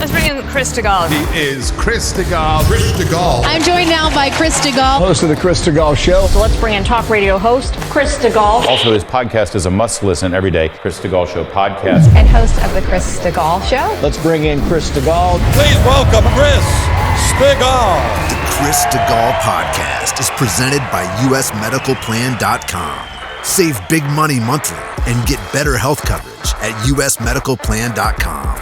Let's bring in Chris Stigall. He is Chris Stigall. Chris Stigall. I'm joined now by Chris Stigall. Host of the Chris Stigall Show. So let's bring in talk radio host Chris Stigall. Also, his podcast is a must-listen every day. Chris Stigall Show podcast. And host of the Chris Stigall Show. Let's bring in Chris Stigall. Please welcome Chris Stigall. The Chris Stigall podcast is presented by usmedicalplan.com. Save big money monthly and get better health coverage at usmedicalplan.com.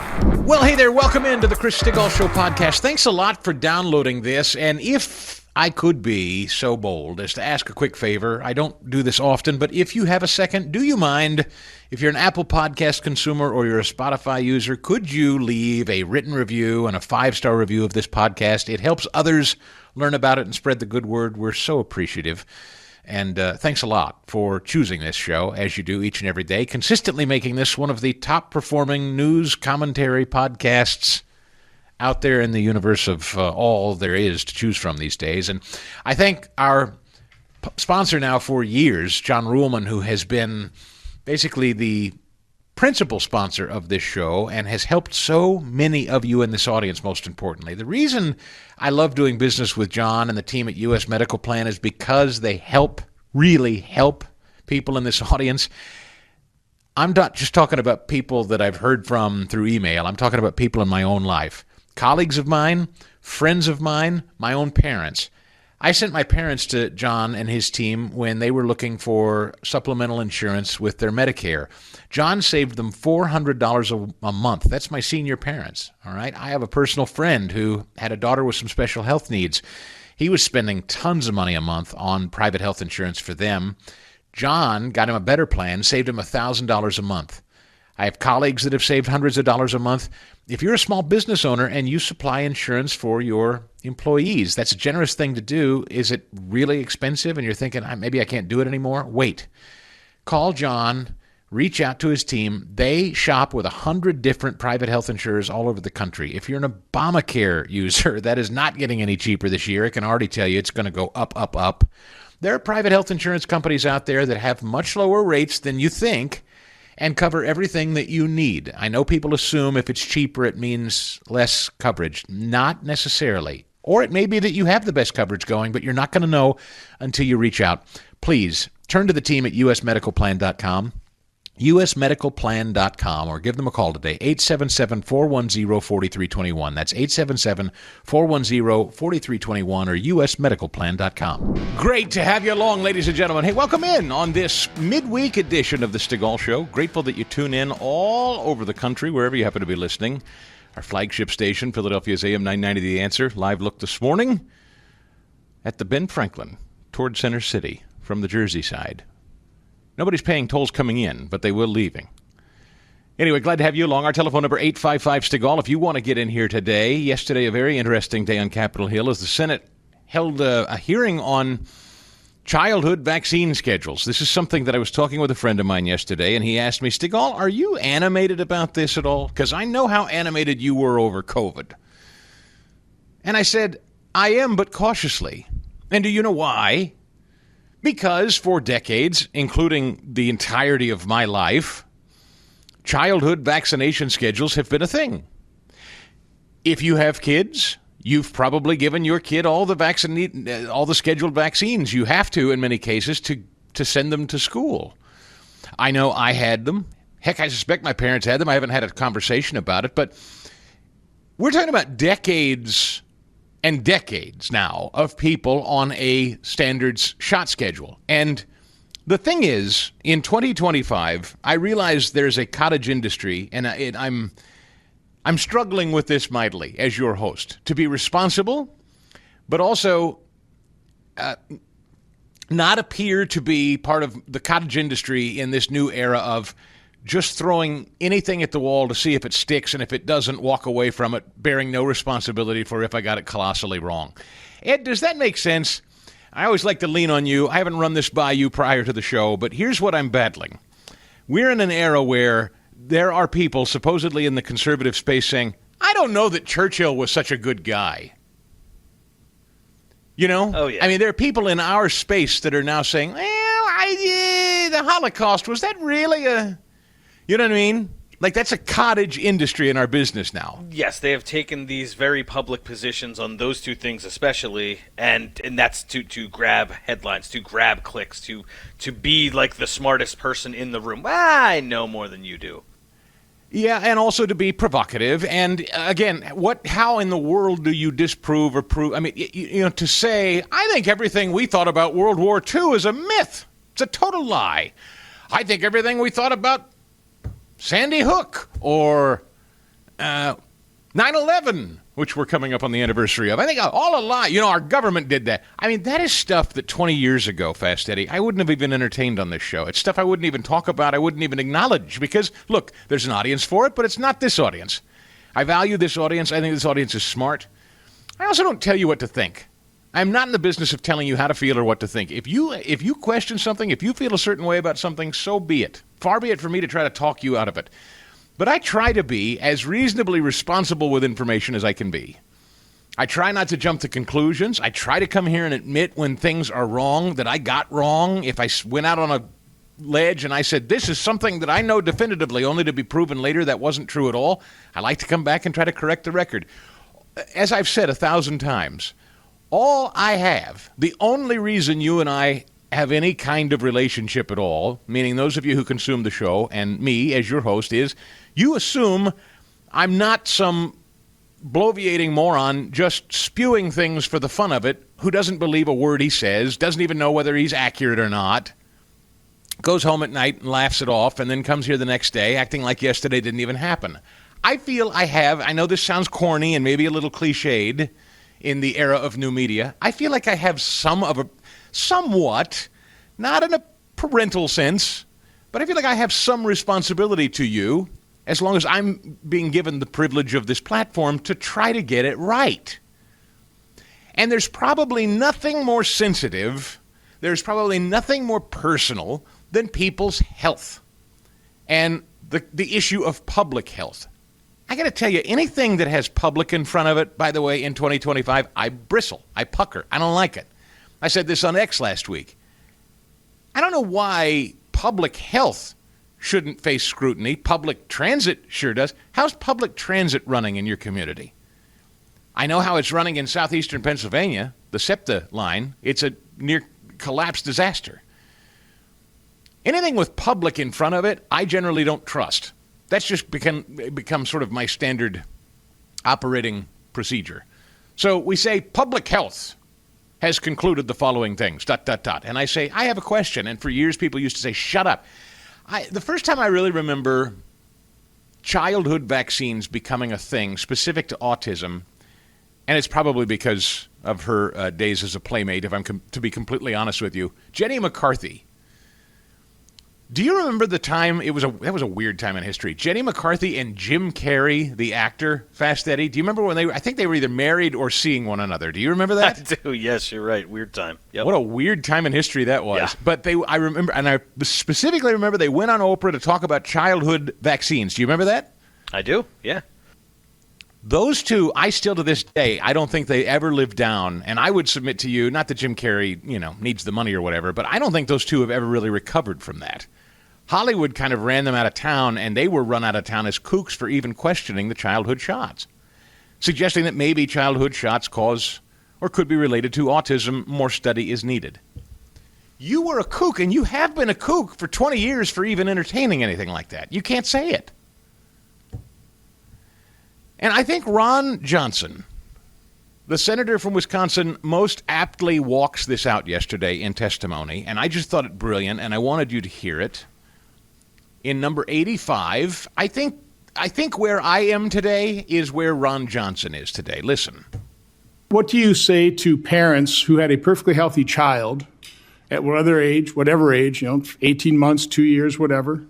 Well, hey there. Welcome into the Chris Stigall Show podcast. Thanks a lot for downloading this. And if I could be so bold as to ask a quick favor, I don't do this often, but if you have a second, do you mind, if you're an Apple Podcast consumer or you're a Spotify user, could you leave a written review and a 5-star review of this podcast? It helps others learn about it and spread the good word. We're so appreciative. And thanks a lot for choosing this show, as you do each and every day, consistently making this one of the top-performing news commentary podcasts out there in the universe of all there is to choose from these days. And I thank our sponsor now for years, John Ruhlman, who has been basically the principal sponsor of this show and has helped so many of you in this audience, most importantly. The reason I love doing business with John and the team at U.S. Medical Plan is because they really help people in this audience. I'm not just talking about people that I've heard from through email. I'm talking about people in my own life. Colleagues of mine, friends of mine, my own parents. I sent my parents to John and his team when they were looking for supplemental insurance with their Medicare. John saved them $400 a month. That's my senior parents, all right? I have a personal friend who had a daughter with some special health needs. He was spending tons of money a month on private health insurance for them. John got him a better plan, saved him $1,000 a month. I have colleagues that have saved hundreds of dollars a month. If you're a small business owner and you supply insurance for your employees, that's a generous thing to do. Is it really expensive? And you're thinking, maybe I can't do it anymore? Wait. Call John. Reach out to his team. They shop with 100 different private health insurers all over the country. If you're an Obamacare user, that is not getting any cheaper this year. I can already tell you it's going to go up, up, up. There are private health insurance companies out there that have much lower rates than you think and cover everything that you need. I know people assume if it's cheaper, it means less coverage. Not necessarily. Or it may be that you have the best coverage going, but you're not going to know until you reach out. Please turn to the team at usmedicalplan.com, usmedicalplan.com, or give them a call today, 877-410-4321. That's 877-410-4321 or usmedicalplan.com. Great to have you along, ladies and gentlemen. Hey, welcome in on this midweek edition of the Stigall Show. Grateful that you tune in all over the country, wherever you happen to be listening. Our flagship station, Philadelphia's AM 990 The Answer. Live look this morning at the Ben Franklin toward Center City from the Jersey side. Nobody's paying tolls coming in, but they will leaving. Anyway, glad to have you along. Our telephone number, 855-STIGALL. If you want to get in here today. Yesterday, a very interesting day on Capitol Hill as the Senate held a hearing on childhood vaccine schedules. This is something that I was talking with a friend of mine yesterday, and he asked me, Stigall, are you animated about this at all? Because I know how animated you were over COVID. And I said, I am, but cautiously. And do you know why? Because for decades, including the entirety of my life, childhood vaccination schedules have been a thing. If you have kids, you've probably given your kid all the scheduled vaccines you have to, in many cases, to send them to school. I know I had them. Heck, I suspect my parents had them. I haven't had a conversation about it, but we're talking about decades and decades now of people on a standards shot schedule. And the thing is, in 2025, I realize there's a cottage industry, and I'm struggling with this mightily as your host, to be responsible, but also not appear to be part of the cottage industry in this new era of just throwing anything at the wall to see if it sticks, and if it doesn't, walk away from it, bearing no responsibility for if I got it colossally wrong. Ed, does that make sense? I always like to lean on you. I haven't run this by you prior to the show, but here's what I'm battling. We're in an era where there are people supposedly in the conservative space saying, I don't know that Churchill was such a good guy. You know? Oh, yeah. I mean, there are people in our space that are now saying, well, the Holocaust, was that really a... You know what I mean? Like, that's a cottage industry in our business now. Yes, they have taken these very public positions on those two things especially, and that's to grab headlines, to grab clicks, to be like the smartest person in the room. I know more than you do. Yeah, and also to be provocative. And again, how in the world do you disprove or prove? I mean, to say, I think everything we thought about World War II is a myth. It's a total lie. I think everything we thought about Sandy Hook or 9/11, which we're coming up on the anniversary of. I think all a lie. Our government did that. I mean, that is stuff that 20 years ago, Fast Eddie, I wouldn't have even entertained on this show. It's stuff I wouldn't even talk about. I wouldn't even acknowledge because, look, there's an audience for it, but it's not this audience. I value this audience. I think this audience is smart. I also don't tell you what to think. I'm not in the business of telling you how to feel or what to think. If you question something, if you feel a certain way about something, so be it. Far be it for me to try to talk you out of it. But I try to be as reasonably responsible with information as I can be. I try not to jump to conclusions. I try to come here and admit when things are wrong, that I got wrong. If I went out on a ledge and I said, this is something that I know definitively, only to be proven later that wasn't true at all, I like to come back and try to correct the record. As I've said 1,000 times, all I have, the only reason you and I have any kind of relationship at all, meaning those of you who consume the show and me as your host, is you assume I'm not some bloviating moron just spewing things for the fun of it, who doesn't believe a word he says, doesn't even know whether he's accurate or not, goes home at night and laughs it off, and then comes here the next day acting like yesterday didn't even happen. I feel I know this sounds corny and maybe a little cliched in the era of new media. I feel like I have somewhat, not in a parental sense, but I feel like I have some responsibility to you as long as I'm being given the privilege of this platform to try to get it right. And there's probably nothing more sensitive, there's probably nothing more personal than people's health and the issue of public health. I got to tell you, anything that has public in front of it, by the way, in 2025, I bristle, I pucker, I don't like it. I said this on X last week. I don't know why public health shouldn't face scrutiny. Public transit sure does. How's public transit running in your community? I know how it's running in southeastern Pennsylvania, the SEPTA line. It's a near collapse disaster. Anything with public in front of it, I generally don't trust. That's just become sort of my standard operating procedure. So we say public health has concluded the following things, ... And I say, I have a question. And for years, people used to say, shut up. The first time I really remember childhood vaccines becoming a thing specific to autism, and it's probably because of her days as a playmate, if I'm to be completely honest with you, Jenny McCarthy. Do you remember the time? That was a weird time in history. Jenny McCarthy and Jim Carrey, the actor, Fast Eddie. Do you remember when I think they were either married or seeing one another. Do you remember that? I do. Yes, you're right. Weird time. Yep. What a weird time in history that was. Yeah. But I remember, and I specifically remember they went on Oprah to talk about childhood vaccines. Do you remember that? I do. Yeah. Those two, I still to this day, I don't think they ever lived down. And I would submit to you, not that Jim Carrey, needs the money or whatever, but I don't think those two have ever really recovered from that. Hollywood kind of ran them out of town, and they were run out of town as kooks for even questioning the childhood shots, suggesting that maybe childhood shots cause or could be related to autism. More study is needed. You were a kook, and you have been a kook for 20 years for even entertaining anything like that. You can't say it. And I think Ron Johnson, the senator from Wisconsin, most aptly walks this out yesterday in testimony, and I just thought it brilliant, and I wanted you to hear it. In number 85, I think where I am today is where Ron Johnson is today. Listen. What do you say to parents who had a perfectly healthy child at whatever age, 18 months, 2 years, whatever,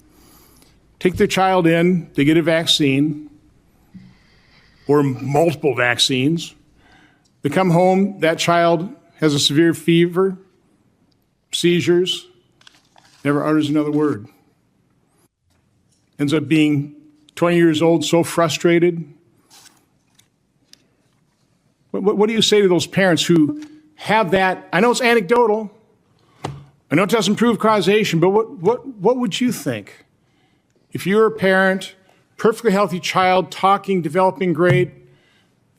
take their child in, they get a vaccine or multiple vaccines, they come home, that child has a severe fever, seizures, never utters another word. Ends up being 20 years old, so frustrated. What do you say to those parents who have that? I know it's anecdotal. I know it doesn't prove causation, but what would you think if you're a parent perfectly healthy child, talking, developing great,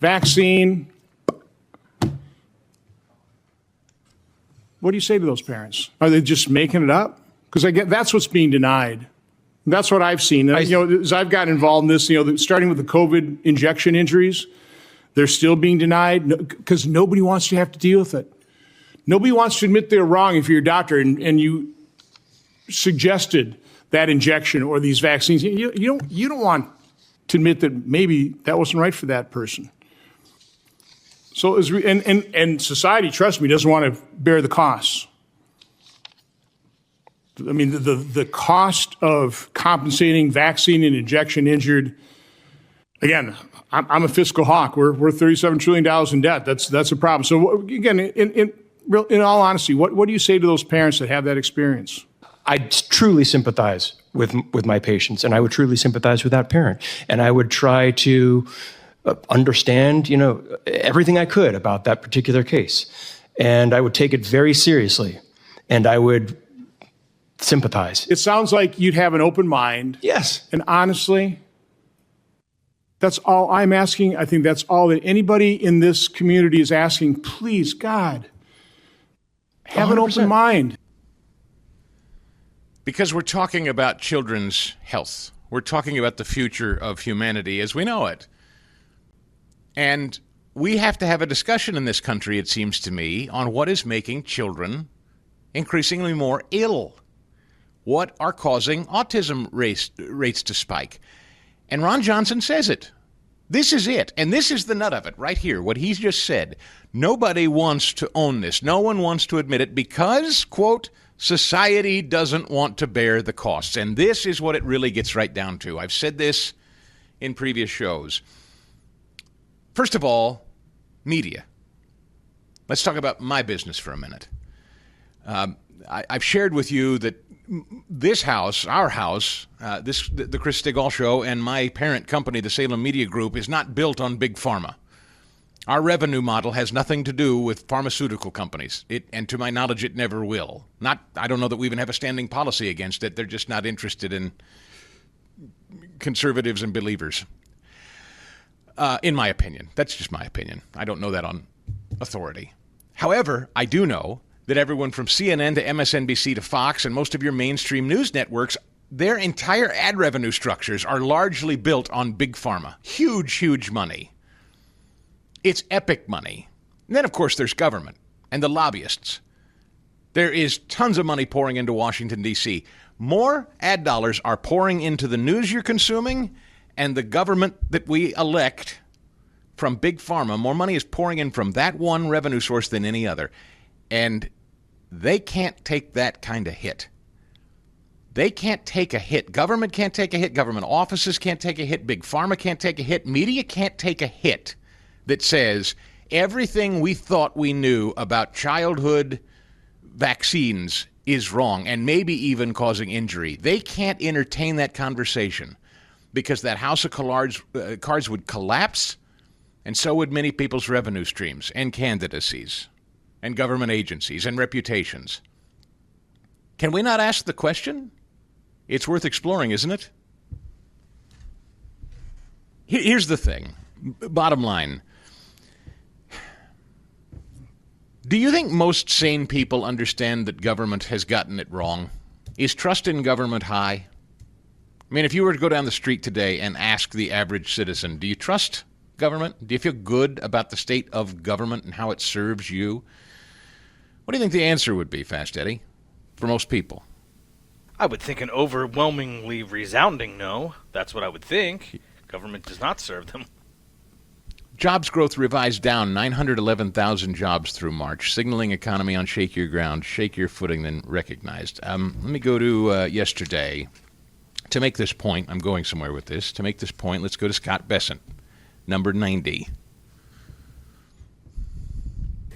vaccine. What do you say to those parents? Are they just making it up? Because that's what's being denied. That's what I've seen. As I've gotten involved in this, starting with the COVID injection injuries, they're still being denied because nobody wants to have to deal with it. Nobody wants to admit they're wrong if you're a doctor and you suggested that injection or these vaccines. You don't want to admit that maybe that wasn't right for that person. So and society, trust me, doesn't want to bear the costs. I mean, the cost of compensating vaccine and injection injured. Again, I'm a fiscal hawk. We're $37 trillion in debt. That's a problem. So again, in all honesty, what do you say to those parents that have that experience? I truly sympathize with my patients, and I would truly sympathize with that parent, and I would try to understand, everything I could about that particular case, and I would take it very seriously, and I would sympathize. It sounds like you'd have an open mind. Yes. And honestly, that's all I'm asking. I think that's all that anybody in this community is asking. Please, God, have 100%. An open mind. Because we're talking about children's health. We're talking about the future of humanity as we know it. And we have to have a discussion in this country, it seems to me, on what is making children increasingly more ill. What are causing autism rates to spike? And Ron Johnson says it. This is it. And this is the nut of it right here, what he's just said. Nobody wants to own this. No one wants to admit it because, quote, society doesn't want to bear the costs. And this is what it really gets right down to. I've said this in previous shows. First of all, media. Let's talk about my business for a minute. I've shared with you that this house, our house, the Chris Stigall Show, and my parent company, the Salem Media Group, is not built on big pharma. Our revenue model has nothing to do with pharmaceutical companies, and to my knowledge, it never will. I don't know that we even have a standing policy against it. They're just not interested in conservatives and believers, in my opinion. That's just my opinion. I don't know that on authority. However, I do know that everyone from CNN to MSNBC to Fox and most of your mainstream news networks, their entire ad revenue structures are largely built on big pharma. Huge, huge money. It's epic money. And then, of course, there's government and the lobbyists. There is tons of money pouring into Washington, D.C. More ad dollars are pouring into the news you're consuming and the government that we elect from big pharma. More money is pouring in from that one revenue source than any other. And they can't take that kind of hit. They can't take a hit. Government can't take a hit. Government offices can't take a hit. Big pharma can't take a hit. Media can't take a hit that says everything we thought we knew about childhood vaccines is wrong and maybe even causing injury. They can't entertain that conversation because that house of cards would collapse, and so would many people's revenue streams and candidacies and government agencies and reputations. Can we not ask the question? It's worth exploring, isn't it? Here's the thing. Bottom line. Do you think most sane people understand that government has gotten it wrong? Is trust in government high? I mean, if you were to go down the street today and ask the average citizen, do you trust government? Do you feel good about the state of government and how it serves you? What do you think the answer would be, Fast Eddie, for most people? I would think an overwhelmingly resounding no. That's what I would think. Government does not serve them. Jobs growth revised down 911,000 jobs through March, signaling economy on shakier ground, shakier footing than recognized. Let me go to yesterday. To make this point, I'm going somewhere with this. To make this point, let's go to Scott Bessent, number 90.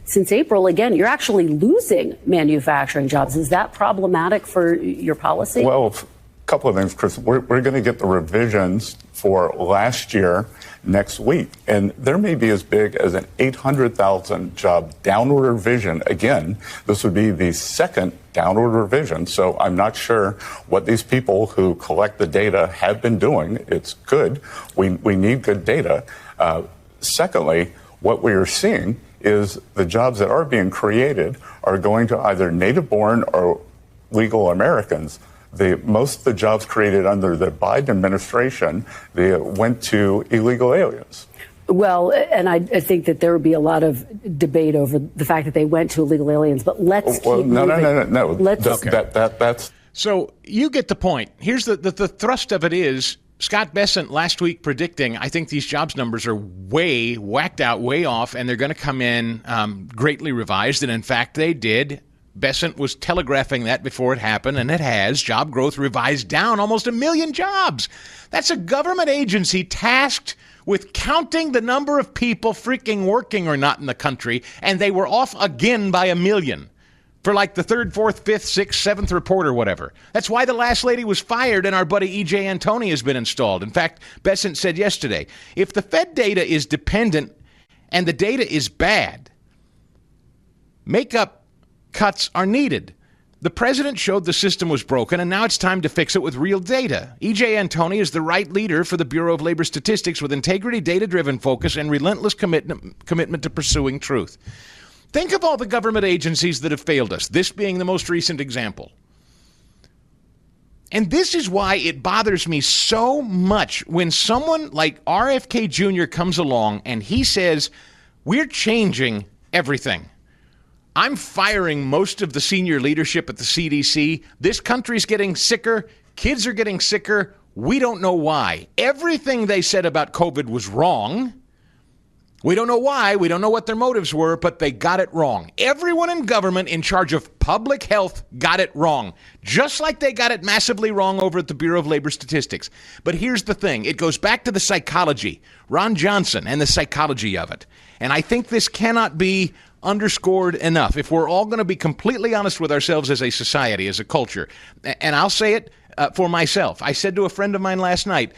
Since April, again, you're actually losing manufacturing jobs. Is that problematic for your policy? Well, couple of things, Chris. We're going to get the revisions for last year next week, and there may be as big as an 800,000 job downward revision. Again, this would be the second downward revision, so I'm not sure what these people who collect the data have been doing. It's good. We need good data. Secondly, what we are seeing is the jobs that are being created are going to either native-born or legal Americans. Most of the jobs created under the Biden administration, they went to illegal aliens. Well, and I think that there would be a lot of debate over the fact that they went to illegal aliens, but let's keep moving. No. Let's, that's... So you get the point. Here's the thrust of it is, Scott Bessent last week predicting, I think these jobs numbers are way whacked out, way off, and they're going to come in greatly revised, and in fact they did. Bessent was telegraphing that before it happened, and it has. Job growth revised down almost 1 million jobs. That's a government agency tasked with counting the number of people freaking working or not in the country, and they were off again by 1 million for like the third, fourth, fifth, sixth, seventh report or whatever. That's why the last lady was fired and our buddy E.J. Antoni has been installed. In fact, Bessent said yesterday, if the Fed data is dependent and the data is bad, makeup cuts are needed. The president showed the system was broken, and now it's time to fix it with real data. E.J. Antoni is the right leader for the Bureau of Labor Statistics with integrity, data-driven focus, and relentless commitment to pursuing truth. Think of all the government agencies that have failed us, this being the most recent example. And this is why it bothers me so much when someone like RFK Jr. comes along and he says, we're changing everything. I'm firing most of the senior leadership at the CDC. This country's getting sicker. Kids are getting sicker. We don't know why. Everything they said about COVID was wrong. We don't know why. We don't know what their motives were, but they got it wrong. Everyone in government in charge of public health got it wrong, just like they got it massively wrong over at the Bureau of Labor Statistics. But here's the thing. It goes back to the psychology, Ron Johnson and the psychology of it. And I think this cannot be underscored enough. If we're all going to be completely honest with ourselves as a society, as a culture, and I'll say it for myself. I said to a friend of mine last night,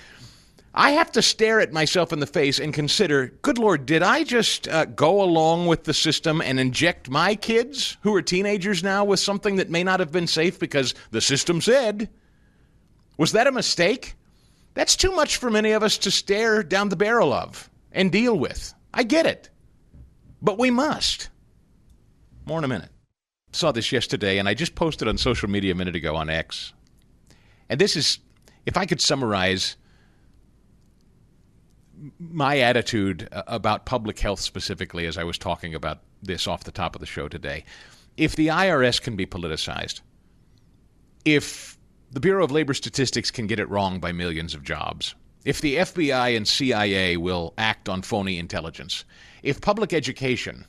I have to stare at myself in the face and consider, good Lord, did I just go along with the system and inject my kids, who are teenagers now, with something that may not have been safe because the system said? Was that a mistake? That's too much for many of us to stare down the barrel of and deal with. I get it. But we must. More in a minute. Saw this yesterday, and I just posted on social media a minute ago on X. And this is, if I could summarize my attitude about public health specifically as I was talking about this off the top of the show today. If the IRS can be politicized, if the Bureau of Labor Statistics can get it wrong by millions of jobs, if the FBI and CIA will act on phony intelligence, if public education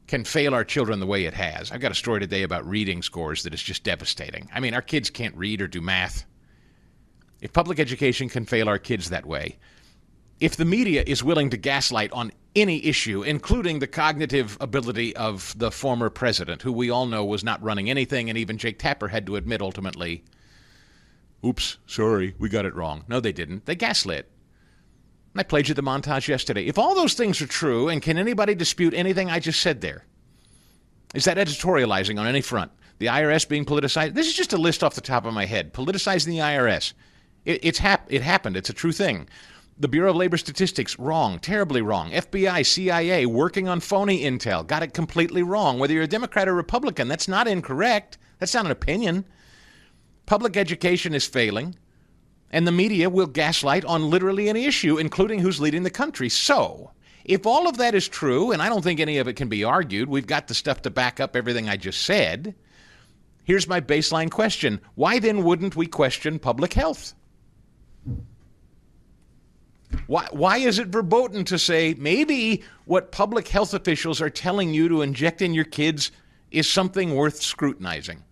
can fail our children the way it has. I've got a story today about reading scores that is just devastating. I mean, our kids can't read or do math. If public education can fail our kids that way, if the media is willing to gaslight on any issue, including the cognitive ability of the former president, who we all know was not running anything, and even Jake Tapper had to admit ultimately, oops, sorry, we got it wrong. No, they didn't. They gaslit. I played you the montage yesterday. If all those things are true, and can anybody dispute anything I just said there? Is that editorializing on any front? The IRS being politicized? This is just a list off the top of my head. Politicizing the IRS. It happened. It's a true thing. The Bureau of Labor Statistics, wrong, terribly wrong. FBI, CIA, working on phony intel, got it completely wrong. Whether you're a Democrat or Republican, that's not incorrect. That's not an opinion. Public education is failing. And the media will gaslight on literally any issue, including who's leading the country. So, if all of that is true, and I don't think any of it can be argued, we've got the stuff to back up everything I just said, here's my baseline question. Why then wouldn't we question public health? Why is it verboten to say maybe what public health officials are telling you to inject in your kids is something worth scrutinizing?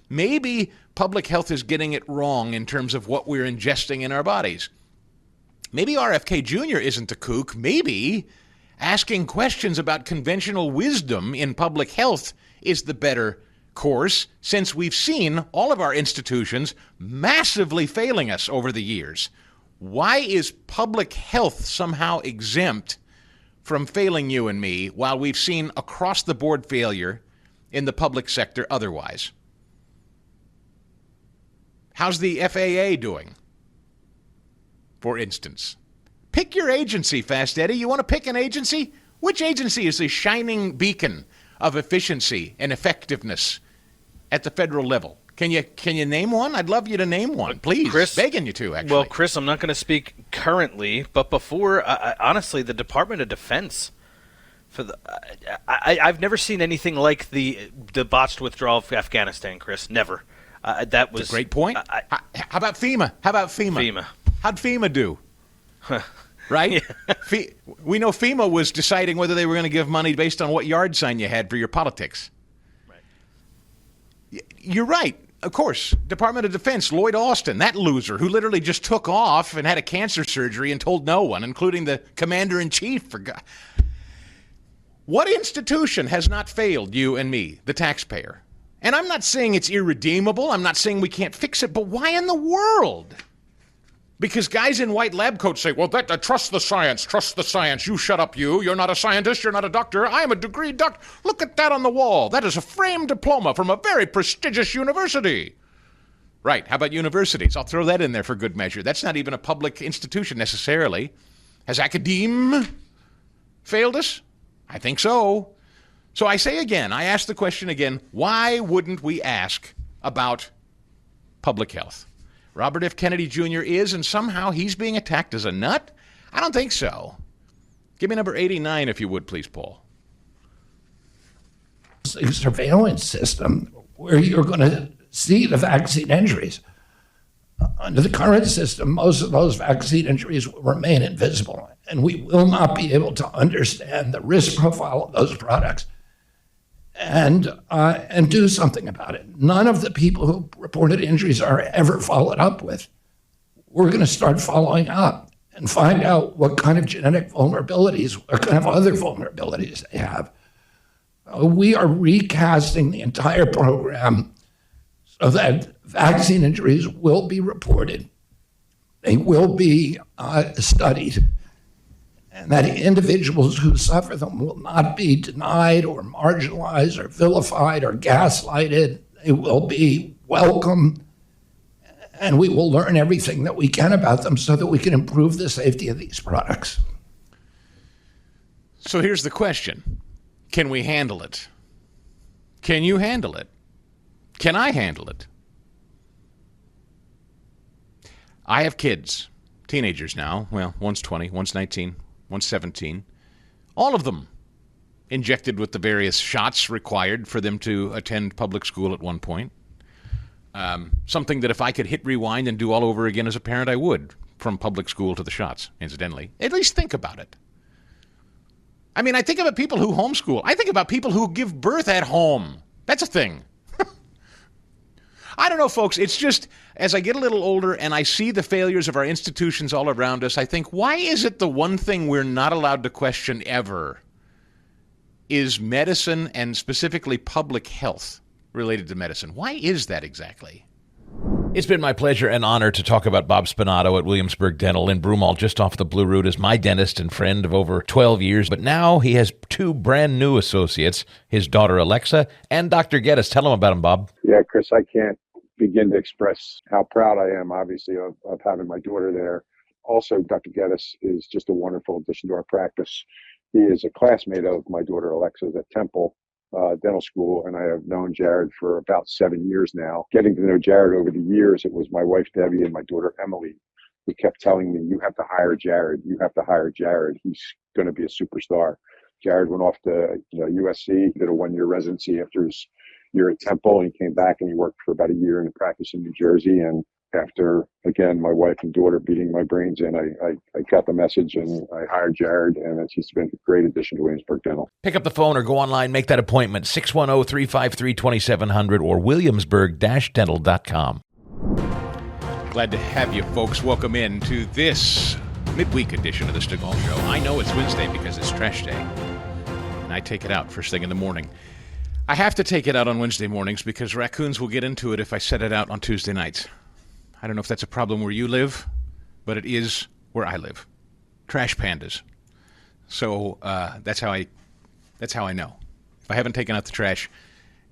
Maybe public health is getting it wrong in terms of what we're ingesting in our bodies. Maybe RFK Jr. isn't a kook. Maybe asking questions about conventional wisdom in public health is the better course, since we've seen all of our institutions massively failing us over the years. Why is public health somehow exempt from failing you and me while we've seen across-the-board failure in the public sector otherwise? How's the FAA doing, for instance? Pick your agency, Fast Eddie. You want to pick an agency? Which agency is the shining beacon of efficiency and effectiveness at the federal level? Can you name one? I'd love you to name one, please. Chris, begging you to, actually. Well, Chris, I'm not going to speak currently, but before, honestly, the Department of Defense. I've never seen anything like the botched withdrawal of Afghanistan, Chris. Never. That was a great point. How about FEMA? How'd FEMA do? Right? Yeah. We know FEMA was deciding whether they were going to give money based on what yard sign you had for your politics. Right. You're right. Of course. Department of Defense, Lloyd Austin, that loser who literally just took off and had a cancer surgery and told no one, including the commander-in-chief. For God. What institution has not failed you and me, the taxpayer? And I'm not saying it's irredeemable. I'm not saying we can't fix it. But why in the world? Because guys in white lab coats say, well, trust the science, trust the science. You shut up, you. You're not a scientist. You're not a doctor. I am a degree doctor. Look at that on the wall. That is a framed diploma from a very prestigious university. Right. How about universities? I'll throw that in there for good measure. That's not even a public institution necessarily. Has academe failed us? I think so. So I say again, I ask the question again, why wouldn't we ask about public health? Robert F. Kennedy Jr. is, and somehow he's being attacked as a nut? I don't think so. Give me number 89, if you would, please, Paul. A surveillance system where you're going to see the vaccine injuries. Under the current system, most of those vaccine injuries will remain invisible, and we will not be able to understand the risk profile of those products and do something about it. None of the people who reported injuries are ever followed up with. We're going to start following up and find out what kind of genetic vulnerabilities, what kind of other vulnerabilities they have. We are recasting the entire program so that vaccine injuries will be reported. They will be studied. And that individuals who suffer them will not be denied or marginalized or vilified or gaslighted. They will be welcome, and we will learn everything that we can about them so that we can improve the safety of these products. So here's the question. Can we handle it? Can you handle it? Can I handle it? I have kids, teenagers now. Well, one's 20, one's 19. 117, all of them injected with the various shots required for them to attend public school at one point. Something that if I could hit rewind and do all over again as a parent, I would, from public school to the shots, incidentally. At least think about it. I mean, I think about people who homeschool. I think about people who give birth at home. That's a thing. I don't know, folks. It's just, as I get a little older and I see the failures of our institutions all around us, I think, why is it the one thing we're not allowed to question ever is medicine, and specifically public health related to medicine? Why is that exactly? It's been my pleasure and honor to talk about Bob Spinato at Williamsburg Dental in Broomall, just off the Blue Route, as my dentist and friend of over 12 years. But now he has two brand new associates, his daughter Alexa and Dr. Geddes. Tell him about him, Bob. Yeah, Chris, I can't begin to express how proud I am, obviously, of having my daughter there. Also, Dr. Geddes is just a wonderful addition to our practice. He is a classmate of my daughter Alexa's at Temple Dental School, and I have known Jared for about 7 years now. Getting to know Jared over the years, it was my wife Debbie and my daughter Emily who kept telling me, you have to hire Jared. You have to hire Jared. He's going to be a superstar. Jared went off to USC, did a 1-year residency after his year at Temple, and he came back and he worked for about a year in practice in New Jersey. And after, again, my wife and daughter beating my brains in, I got the message and I hired Jared, and he's been a great addition to Williamsburg Dental. Pick up the phone or go online, make that appointment, 610-353-2700 or williamsburg-dental.com. Glad to have you folks. Welcome in to this midweek edition of the Stigall Show. I know it's Wednesday because it's trash day, and I take it out first thing in the morning. I have to take it out on Wednesday mornings because raccoons will get into it if I set it out on Tuesday nights. I don't know if that's a problem where you live, but it is where I live. Trash pandas. So that's how I know. If I haven't taken out the trash,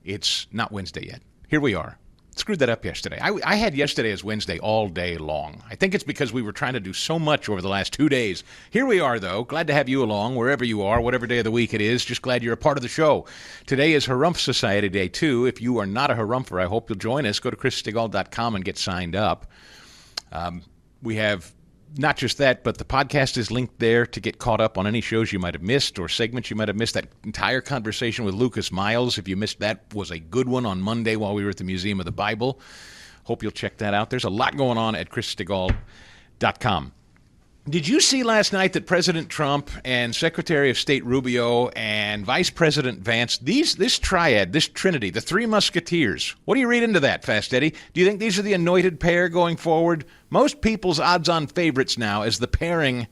it's not Wednesday yet. Here we are. Screwed that up yesterday. I had yesterday as Wednesday all day long. I think it's because we were trying to do so much over the last 2 days. Here we are, though. Glad to have you along, wherever you are, whatever day of the week it is. Just glad you're a part of the show. Today is Harumph Society Day, too. If you are not a Harumpher, I hope you'll join us. Go to chrisstigall.com and get signed up. We have not just that, but the podcast is linked there to get caught up on any shows you might have missed or segments you might have missed. That entire conversation with Lucas Miles, if you missed that, was a good one on Monday while we were at the Museum of the Bible. Hope you'll check that out. There's a lot going on at chrisstigall.com. Did you see last night that President Trump and Secretary of State Rubio and Vice President Vance, this triad, this trinity, the three musketeers, what do you read into that, Fast Eddie? Do you think these are the anointed pair going forward? Most people's odds-on favorites now as the pairing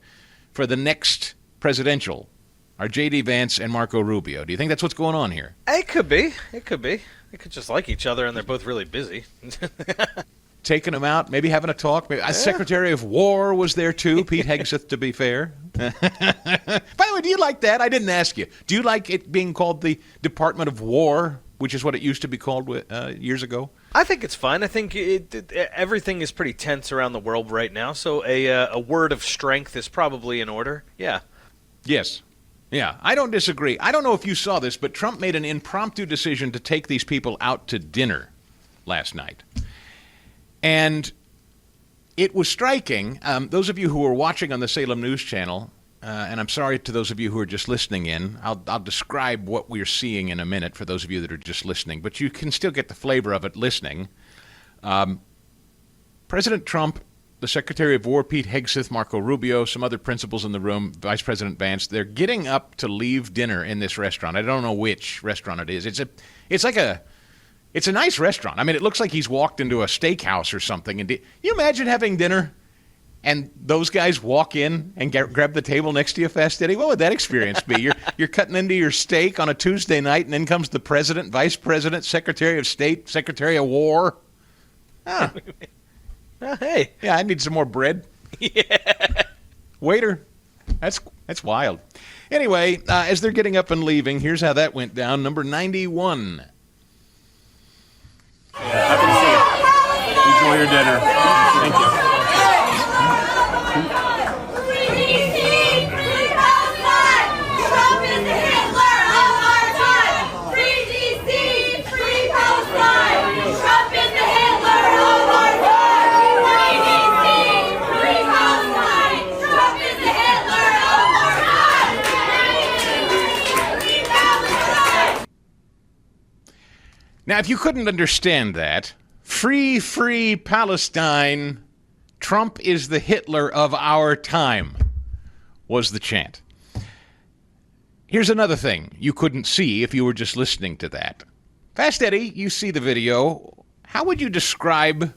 for the next presidential are J.D. Vance and Marco Rubio. Do you think that's what's going on here? It could be. It could be. They could just like each other and they're both really busy. Taking them out, maybe having a talk. Maybe Secretary of War was there too, Pete Hegseth, to be fair. By the way, do you like that? I didn't ask you. Do you like it being called the Department of War, which is what it used to be called years ago? I think it's fine. I think everything is pretty tense around the world right now, so a word of strength is probably in order. Yeah. Yes. Yeah, I don't disagree. I don't know if you saw this, but Trump made an impromptu decision to take these people out to dinner last night. And it was striking. Those of you who are watching on the Salem News Channel, and I'm sorry to those of you who are just listening in, I'll describe what we're seeing in a minute for those of you that are just listening, but you can still get the flavor of it listening. President Trump, the Secretary of War, Pete Hegseth, Marco Rubio, some other principals in the room, Vice President Vance, they're getting up to leave dinner in this restaurant. I don't know which restaurant it is. It's a nice restaurant. I mean, it looks like he's walked into a steakhouse or something. And you imagine having dinner and those guys walk in and grab the table next to you, Fast Eddie? What would that experience be? You're cutting into your steak on a Tuesday night, and then comes the president, vice president, secretary of state, secretary of war. Huh. Hey. Yeah, I need some more bread. Yeah. Waiter. That's wild. Anyway, as they're getting up and leaving, here's how that went down. Number 91. Happy to see you. Enjoy your dinner. Thank you. Now, if you couldn't understand that, free, free Palestine, Trump is the Hitler of our time, was the chant. Here's another thing you couldn't see if you were just listening to that. Fast Eddie, you see the video. How would you describe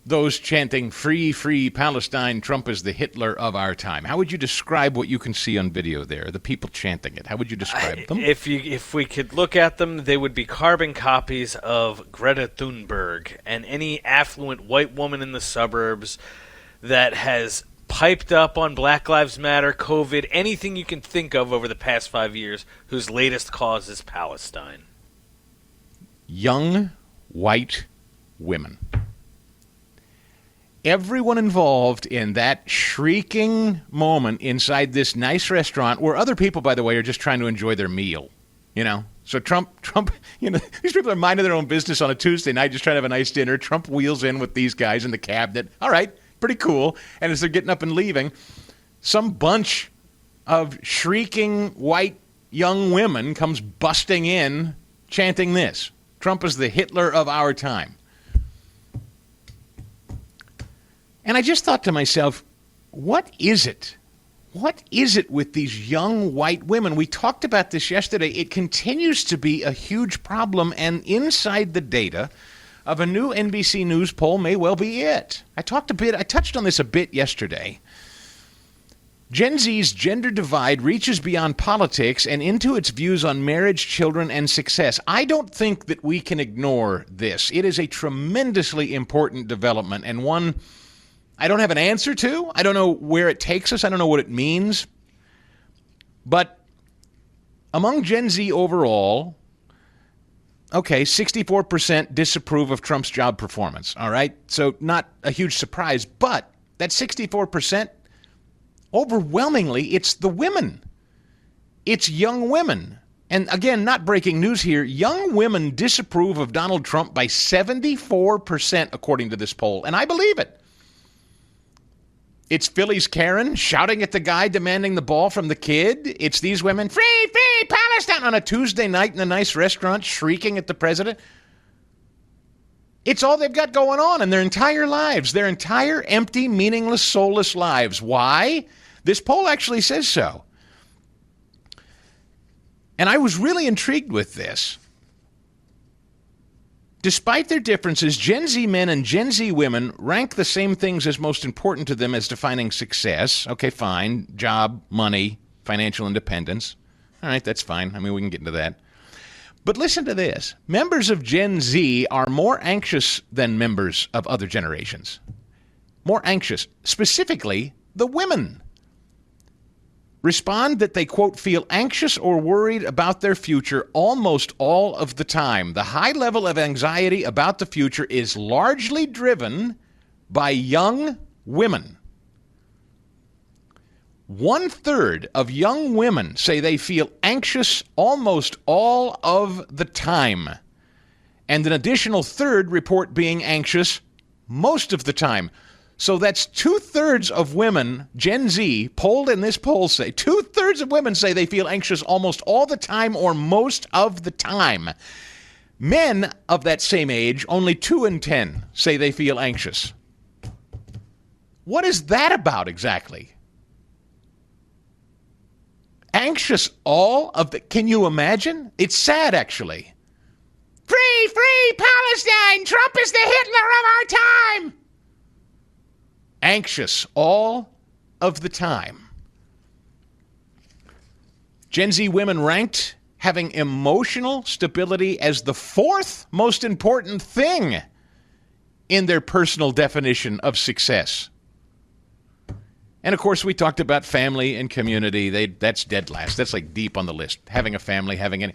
those chanting, free, free Palestine, Trump is the Hitler of our time? How would you describe what you can see on video there, the people chanting it? How would you describe them? If we could look at them, they would be carbon copies of Greta Thunberg and any affluent white woman in the suburbs that has piped up on Black Lives Matter, COVID, anything you can think of over the past 5 years, whose latest cause is Palestine. Young white women. Everyone involved in that shrieking moment inside this nice restaurant where other people, by the way, are just trying to enjoy their meal, you know? So Trump, you know, these people are minding their own business on a Tuesday night, just trying to have a nice dinner. Trump wheels in with these guys in the cabinet. All right, pretty cool. And as they're getting up and leaving, some bunch of shrieking white young women comes busting in chanting this. Trump is the Hitler of our time. And I just thought to myself, what is it? What is it with these young white women? We talked about this yesterday. It continues to be a huge problem, and inside the data of a new NBC News poll may well be it. I touched on this a bit yesterday. Gen Z's gender divide reaches beyond politics and into its views on marriage, children, and success. I don't think that we can ignore this. It is a tremendously important development and one I don't have an answer to. I don't know where it takes us. I don't know what it means. But among Gen Z overall, okay, 64% disapprove of Trump's job performance, all right? So not a huge surprise, but that 64%, overwhelmingly, it's the women. It's young women. And again, not breaking news here, young women disapprove of Donald Trump by 74%, according to this poll. And I believe it. It's Philly's Karen shouting at the guy demanding the ball from the kid. It's these women, free, free, Palestine, on a Tuesday night in a nice restaurant, shrieking at the president. It's all they've got going on in their entire lives, their entire empty, meaningless, soulless lives. Why? This poll actually says so. And I was really intrigued with this. Despite their differences, Gen Z men and Gen Z women rank the same things as most important to them as defining success. Okay, fine. Job, money, financial independence. All right, that's fine. I mean, we can get into that. But listen to this. Members of Gen Z are more anxious than members of other generations. More anxious. Specifically, the women respond that they, quote, feel anxious or worried about their future almost all of the time. The high level of anxiety about the future is largely driven by young women. 1/3 of young women say they feel anxious almost all of the time. And an additional third report being anxious most of the time. So that's 2/3 of women, Gen Z, polled in this poll say, 2/3 of women say they feel anxious almost all the time or most of the time. Men of that same age, only 2 in 10 say they feel anxious. What is that about exactly? Anxious all of the... Can you imagine? It's sad, actually. Free, free Palestine! Trump is the Hitler of our time! Anxious all of the time. Gen Z women ranked having emotional stability as the 4th most important thing in their personal definition of success. And of course, we talked about family and community. That's dead last. That's like deep on the list. Having a family, having any...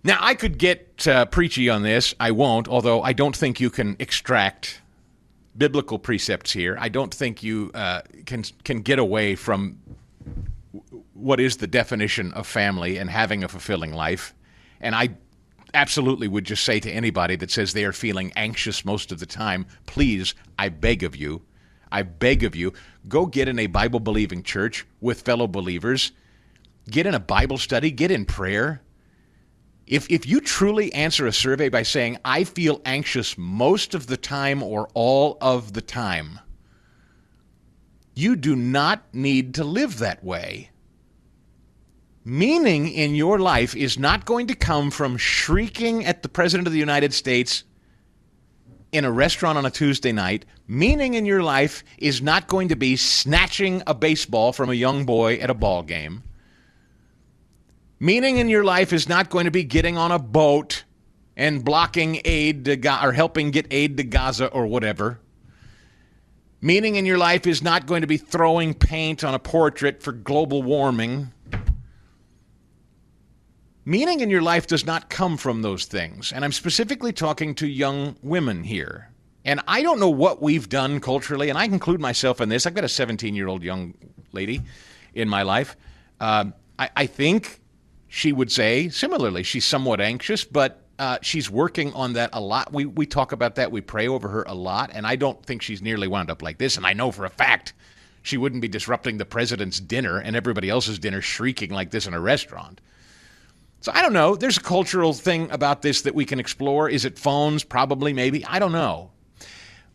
Now, I could get preachy on this. I won't, although I don't think you can extract biblical precepts here. I don't think you can get away from what is the definition of family and having a fulfilling life. And I absolutely would just say to anybody that says they are feeling anxious most of the time, please, I beg of you, go get in a Bible-believing church with fellow believers. Get in a Bible study. Get in prayer. If you truly answer a survey by saying, I feel anxious most of the time or all of the time, you do not need to live that way. Meaning in your life is not going to come from shrieking at the President of the United States in a restaurant on a Tuesday night. Meaning in your life is not going to be snatching a baseball from a young boy at a ball game. Meaning in your life is not going to be getting on a boat and blocking aid to or helping get aid to Gaza or whatever. Meaning in your life is not going to be throwing paint on a portrait for global warming. Meaning in your life does not come from those things. And I'm specifically talking to young women here. And I don't know what we've done culturally, and I include myself in this. I've got a 17-year-old young lady in my life. I think she would say, similarly, she's somewhat anxious, but she's working on that a lot. We talk about that. We pray over her a lot, and I don't think she's nearly wound up like this. And I know for a fact she wouldn't be disrupting the president's dinner and everybody else's dinner shrieking like this in a restaurant. So I don't know. There's a cultural thing about this that we can explore. Is it phones? Probably, maybe. I don't know.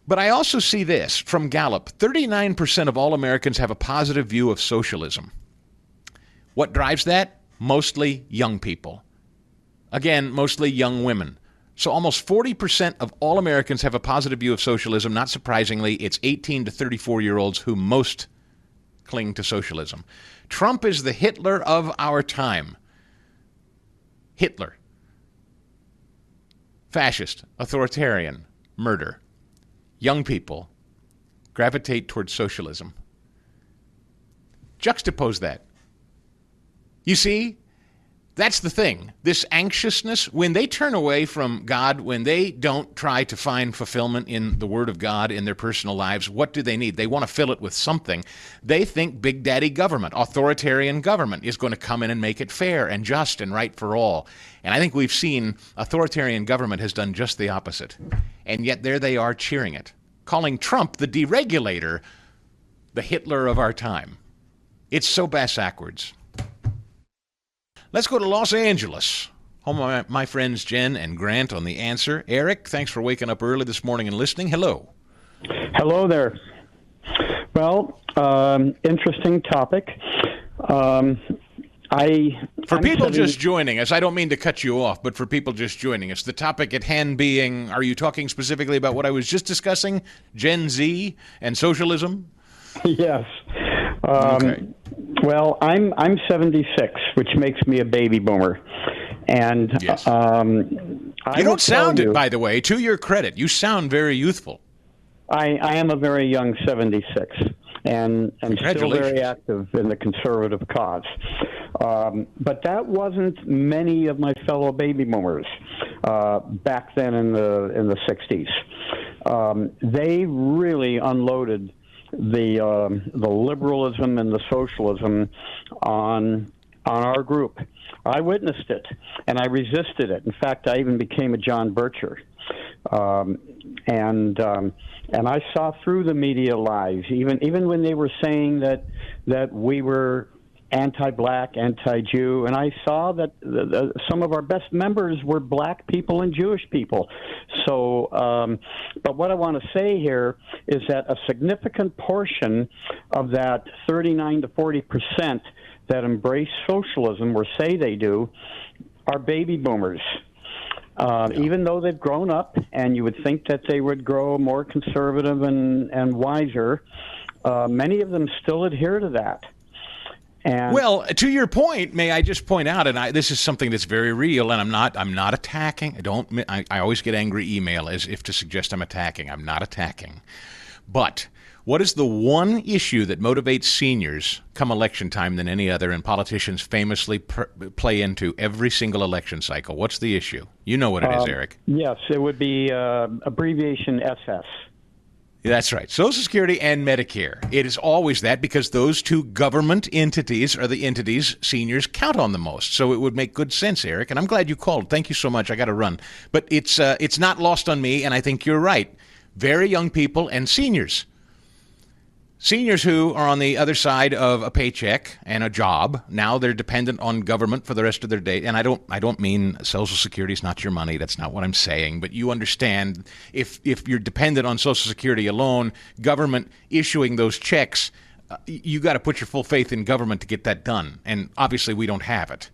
But I also see this from Gallup. 39% of all Americans have a positive view of socialism. What drives that? Mostly young people. Again, mostly young women. So almost 40% of all Americans have a positive view of socialism. Not surprisingly, it's 18 to 34-year-olds who most cling to socialism. Trump is the Hitler of our time. Hitler. Fascist, authoritarian, murder. Young people gravitate towards socialism. Juxtapose that. You see, that's the thing. This anxiousness, when they turn away from God, when they don't try to find fulfillment in the Word of God in their personal lives, what do they need? They want to fill it with something. They think Big Daddy government, authoritarian government, is going to come in and make it fair and just and right for all. And I think we've seen authoritarian government has done just the opposite. And yet there they are cheering it, calling Trump the deregulator, the Hitler of our time. It's so bass-backwards. Let's go to Los Angeles. Home of my friends Jen and Grant on The Answer. Eric, thanks for waking up early this morning and listening. Hello. Hello there. Well, interesting topic. For people just joining us, I don't mean to cut you off, but for people just joining us, the topic at hand being, are you talking specifically about what I was just discussing, Gen Z and socialism? Yes. Okay. Well, I'm 76, which makes me a baby boomer, and yes. You don't sound it, by the way. To your credit, you sound very youthful. I am a very young 76, and still very active in the conservative cause. But that wasn't many of my fellow baby boomers back then in the 60s. They really unloaded the liberalism and the socialism on our group. I witnessed it, and I resisted it. In fact, I even became a John Bircher. And I saw through the media lies, even when they were saying that we were anti-black, anti-Jew, and I saw that some of our best members were black people and Jewish people. So, but what I want to say here is that a significant portion of that 39 to 40% that embrace socialism, or say they do, are baby boomers. Even though they've grown up, and you would think that they would grow more conservative and wiser, many of them still adhere to that. And well, to your point, may I just point out, and this is something that's very real, and I'm not attacking. I always get angry email as if to suggest I'm attacking. I'm not attacking. But what is the one issue that motivates seniors come election time than any other, and politicians famously play into every single election cycle? What's the issue? You know what it is, Eric. Yes, it would be abbreviation SS. That's right. Social Security and Medicare. It is always that, because those two government entities are the entities seniors count on the most. So it would make good sense, Eric. And I'm glad you called. Thank you so much. I got to run. But it's not lost on me, and I think you're right. Very young people and seniors. Seniors who are on the other side of a paycheck and a job, now they're dependent on government for the rest of their day. And I don't mean Social Security is not your money. That's not what I'm saying. But you understand, if you're dependent on Social Security alone, government issuing those checks, you got to put your full faith in government to get that done. And obviously we don't have it.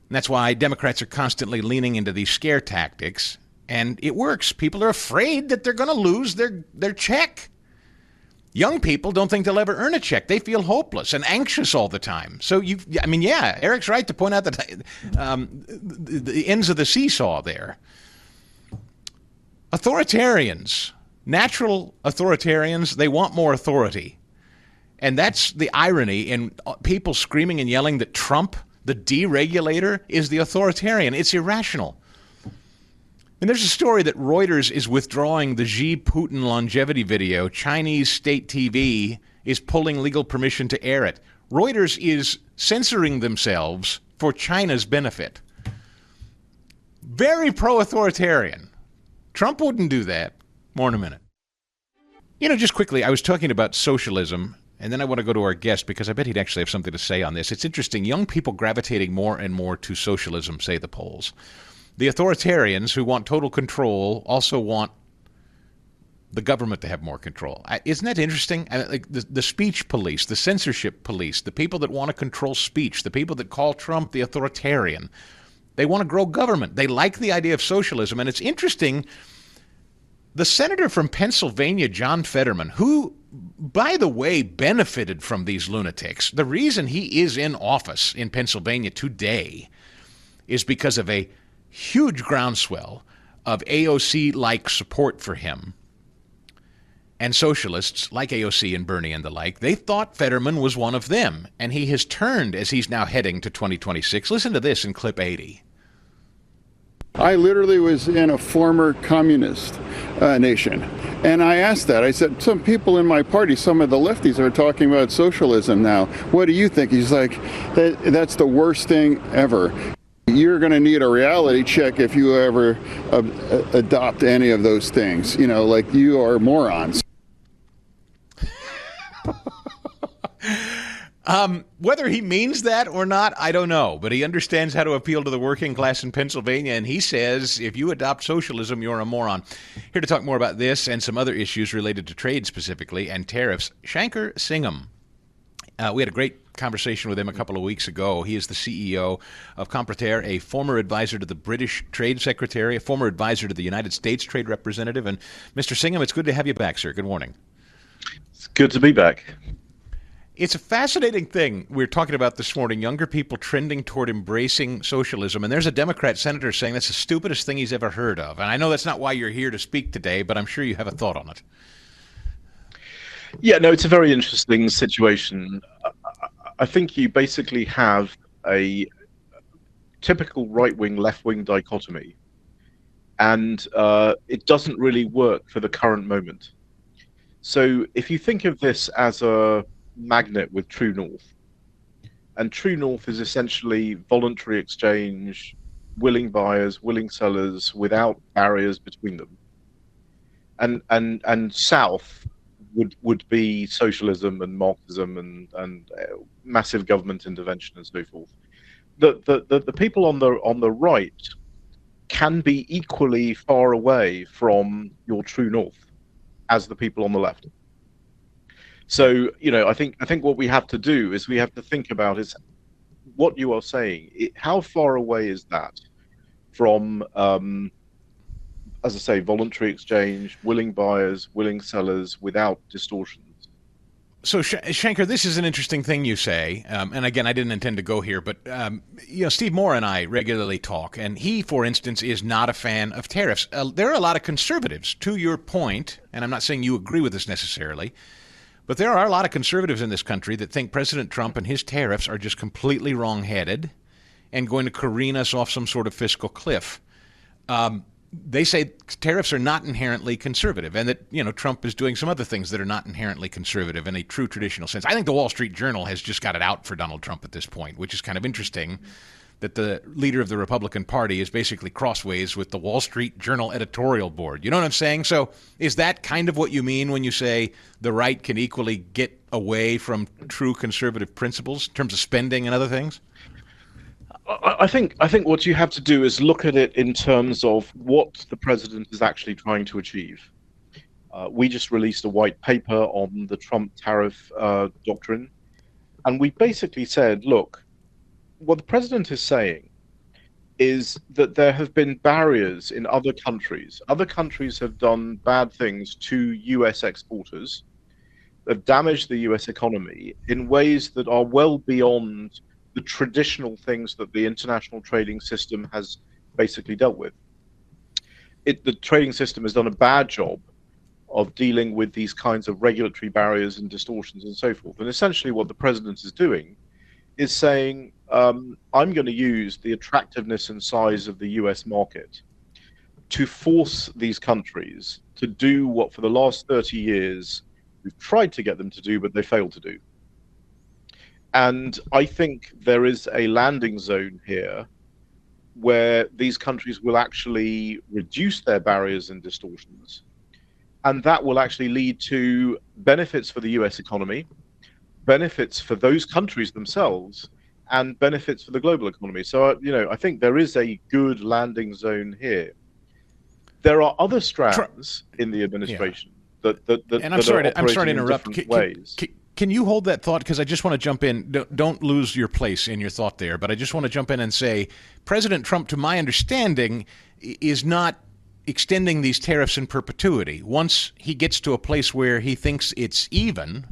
And that's why Democrats are constantly leaning into these scare tactics. And it works. People are afraid that they're going to lose their check. Young people don't think they'll ever earn a check. They feel hopeless and anxious all the time. So, Eric's right to point out that the ends of the seesaw there. Authoritarians, natural authoritarians, they want more authority. And that's the irony in people screaming and yelling that Trump, the deregulator, is the authoritarian. It's irrational. And there's a story that Reuters is withdrawing the Xi Putin longevity video. Chinese state TV is pulling legal permission to air it. Reuters is censoring themselves for China's benefit. Very pro-authoritarian. Trump wouldn't do that. More in a minute. Just quickly, I was talking about socialism, and then I want to go to our guest because I bet he'd actually have something to say on this. It's interesting. Young people gravitating more and more to socialism, say the polls. The authoritarians who want total control also want the government to have more control. Isn't that interesting? Like the speech police, the censorship police, the people that want to control speech, the people that call Trump the authoritarian, they want to grow government. They like the idea of socialism. And it's interesting, the senator from Pennsylvania, John Fetterman, who by the way, benefited from these lunatics. The reason he is in office in Pennsylvania today is because of a huge groundswell of AOC-like support for him. And socialists like AOC and Bernie and the like, they thought Fetterman was one of them. And he has turned as he's now heading to 2026. Listen to this in clip 80. I literally was in a former communist nation. And I asked that. I said, some people in my party, some of the lefties are talking about socialism now. What do you think? He's like, that's the worst thing ever. You're going to need a reality check if you ever adopt any of those things. You know, like you are morons. Whether he means that or not, I don't know. But he understands how to appeal to the working class in Pennsylvania, and he says if you adopt socialism, you're a moron. Here to talk more about this and some other issues related to trade specifically and tariffs, Shankar Singham. We had a great conversation with him a couple of weeks ago. He is the CEO of Comprater, a former advisor to the British Trade Secretary, a former advisor to the United States Trade Representative. And Mr. Singham, it's good to have you back, sir. Good morning. It's good to be back. It's a fascinating thing we're talking about this morning, younger people trending toward embracing socialism. And there's a Democrat senator saying that's the stupidest thing he's ever heard of. And I know that's not why you're here to speak today, but I'm sure you have a thought on it. Yeah, no, it's a very interesting situation. I think you basically have a typical right-wing, left-wing dichotomy. And it doesn't really work for the current moment. So if you think of this as a magnet with True North, and True North is essentially voluntary exchange, willing buyers, willing sellers, without barriers between them, and South would be socialism and Marxism and massive government intervention and so forth. The people on the right can be equally far away from your True North as the people on the left. So, you know, I think what we have to do is we have to think about is what you are saying. How far away is that from, as I say, voluntary exchange, willing buyers, willing sellers, without distortions? So, Shankar, this is an interesting thing you say. And again, I didn't intend to go here, but, you know, Steve Moore and I regularly talk, and he, for instance, is not a fan of tariffs. There are a lot of conservatives, to your point, and I'm not saying you agree with this necessarily, but there are a lot of conservatives in this country that think President Trump and his tariffs are just completely wrong-headed and going to careen us off some sort of fiscal cliff. They say tariffs are not inherently conservative and that, you know, Trump is doing some other things that are not inherently conservative in a true traditional sense. I think the Wall Street Journal has just got it out for Donald Trump at this point, which is kind of interesting that the leader of the Republican Party is basically crossways with the Wall Street Journal editorial board. You know what I'm saying? So is that kind of what you mean when you say the right can equally get away from true conservative principles in terms of spending and other things? I think what you have to do is look at it in terms of what the president is actually trying to achieve. We just released a white paper on the Trump tariff doctrine, and we basically said, look, what the president is saying is that there have been barriers in other countries. Other countries have done bad things to U.S. exporters, have damaged the U.S. economy in ways that are well beyond the traditional things that the international trading system has basically dealt with. The trading system has done a bad job of dealing with these kinds of regulatory barriers and distortions and so forth. And essentially what the president is doing is saying, I'm going to use the attractiveness and size of the US market to force these countries to do what for the last 30 years we've tried to get them to do, but they failed to do. And I think there is a landing zone here where these countries will actually reduce their barriers and distortions. And that will actually lead to benefits for the US economy, benefits for those countries themselves, and benefits for the global economy. So, you know, I think there is a good landing zone here. There are other strands in the administration that and I'm sorry to interrupt. Can you hold that thought? Because I just want to jump in. Don't lose your place in your thought there. But I just want to jump in and say President Trump, to my understanding, is not extending these tariffs in perpetuity. Once he gets to a place where he thinks it's even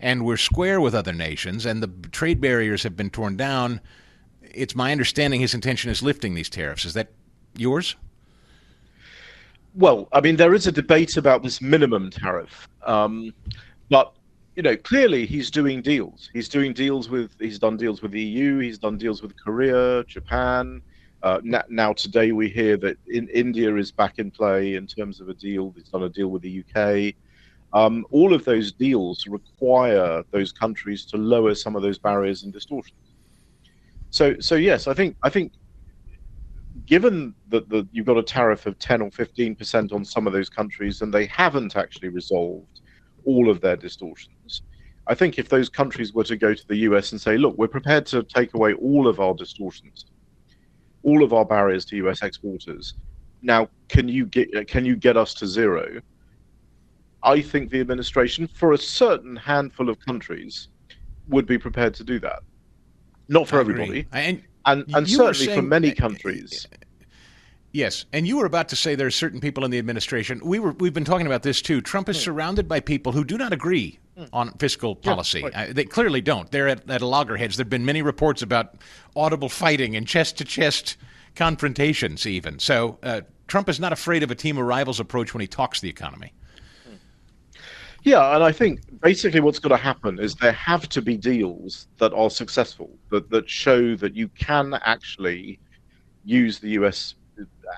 and we're square with other nations and the trade barriers have been torn down, it's my understanding his intention is lifting these tariffs. Is that yours? Well, I mean, there is a debate about this minimum tariff, but clearly he's doing deals. He's done deals with the EU. He's done deals with Korea, Japan. Now today we hear that India is back in play in terms of a deal. He's done a deal with the UK. All of those deals require those countries to lower some of those barriers and distortions. So yes, I think given that you've got a tariff of 10 or 15% on some of those countries, and they haven't actually resolved all of their distortions, I think if those countries were to go to the US and say, look, we're prepared to take away all of our distortions, all of our barriers to US exporters, now can you get us to zero? I think the administration, for a certain handful of countries, would be prepared to do that. Not for everybody. And certainly for many countries. Yes, and you were about to say there are certain people in the administration. We've been talking about this too. Trump is surrounded by people who do not agree on fiscal policy. Yeah, right. They clearly don't. They're at loggerheads. There have been many reports about audible fighting and chest-to-chest confrontations even. So Trump is not afraid of a team of rivals approach when he talks the economy. Yeah, and I think basically what's going to happen is there have to be deals that are successful, that show that you can actually use the US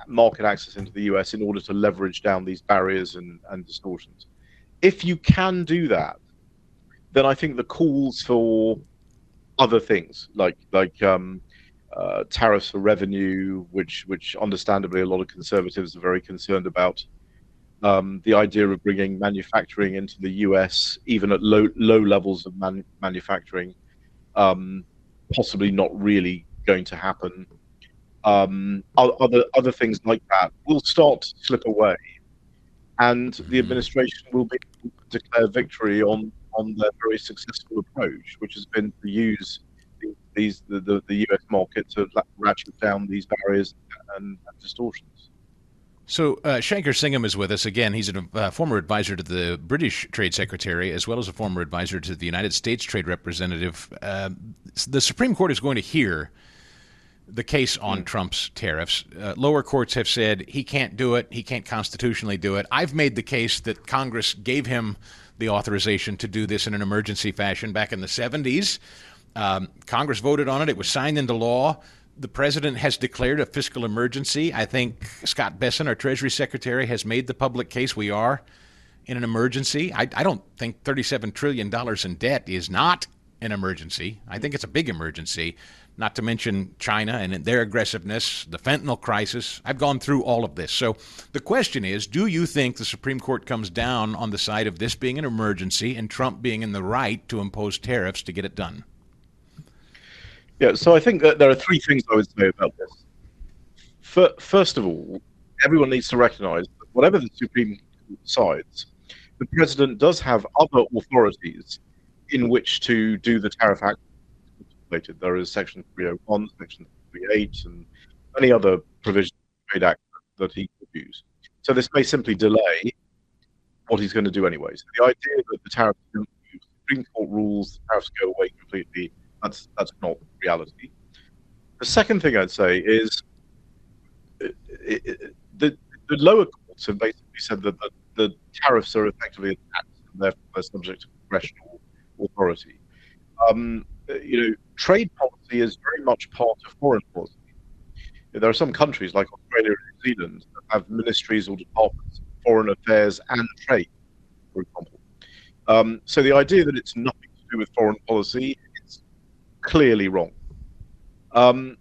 market access into the US in order to leverage down these barriers and distortions. If you can do that, then I think the calls for other things like tariffs for revenue, which understandably a lot of conservatives are very concerned about. The idea of bringing manufacturing into the US, even at low levels of manufacturing, possibly not really going to happen. Other things like that will start to slip away, and the administration will be able to declare victory on their very successful approach, which has been to use the US market to ratchet down these barriers and distortions. So Shankar Singham is with us again. He's a former advisor to the British Trade Secretary, as well as a former advisor to the United States Trade Representative. The Supreme Court is going to hear the case on Trump's tariffs. Lower courts have said he can't do it. He can't constitutionally do it. I've made the case that Congress gave him the authorization to do this in an emergency fashion back in the 70s. Congress voted on it. It was signed into law. The president has declared a fiscal emergency. I think Scott Bessent, our Treasury Secretary, has made the public case we are in an emergency. I don't think $37 trillion in debt is not an emergency. I think it's a big emergency, not to mention China and their aggressiveness, the fentanyl crisis. I've gone through all of this. So the question is, do you think the Supreme Court comes down on the side of this being an emergency and Trump being in the right to impose tariffs to get it done? Yeah, so I think that there are three things I would say about this. First of all, everyone needs to recognize that whatever the Supreme Court decides, the president does have other authorities in which to do the tariff act. There is Section 301, Section 338, and many other provisions of the Trade Act that he could use. So this may simply delay what he's going to do anyway. So the idea that the tariffs don't move, Supreme Court rules, the tariffs go away completely, that's not reality. The second thing I'd say is the lower courts have basically said that the tariffs are effectively a tax and therefore they're subject to congressional authority. Trade policy is very much part of foreign policy. There are some countries like Australia and New Zealand that have ministries or departments of foreign affairs and trade, for example. So the idea that it's nothing to do with foreign policy is clearly wrong. And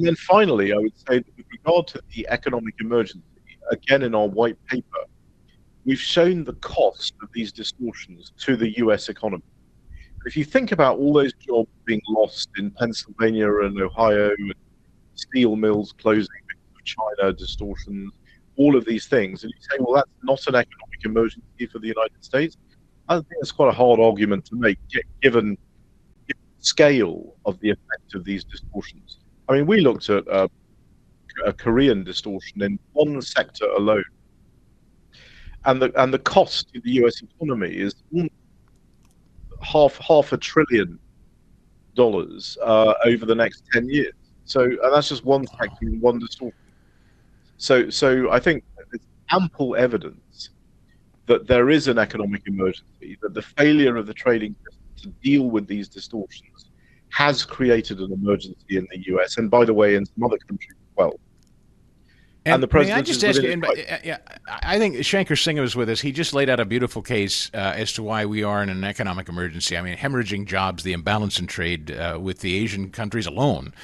then finally, I would say that with regard to the economic emergency, again in our white paper, we've shown the cost of these distortions to the US economy. If you think about all those jobs being lost in Pennsylvania and Ohio, and steel mills closing because of China distortions, all of these things, and you say, well, that's not an economic emergency for the United States, I think it's quite a hard argument to make, given the scale of the effect of these distortions. I mean, we looked at a Korean distortion in one sector alone. And the cost to the US economy is half $1 trillion over the next 10 years. So, and that's just one factor in one distortion. So I think there's ample evidence that there is an economic emergency, that the failure of the trading system to deal with these distortions has created an emergency in the US, and by the way, in some other countries as well. And the president, I just ask you, I think Shankar Singh was with us. He just laid out a beautiful case as to why we are in an economic emergency. I mean, hemorrhaging jobs, the imbalance in trade with the Asian countries alone.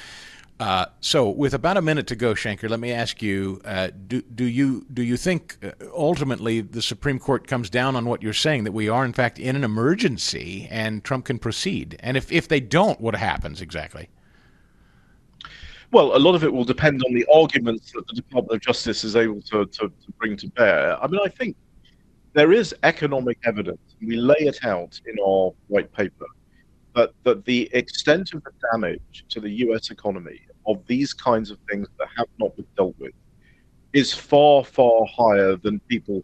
So with about a minute to go, Shankar, let me ask you, do you think ultimately the Supreme Court comes down on what you're saying, that we are in fact in an emergency and Trump can proceed? And if they don't, what happens exactly? Well, a lot of it will depend on the arguments that the Department of Justice is able to bring to bear. I mean, I think there is economic evidence, and we lay it out in our white paper, that the extent of the damage to the US economy of these kinds of things that have not been dealt with is far, far higher than people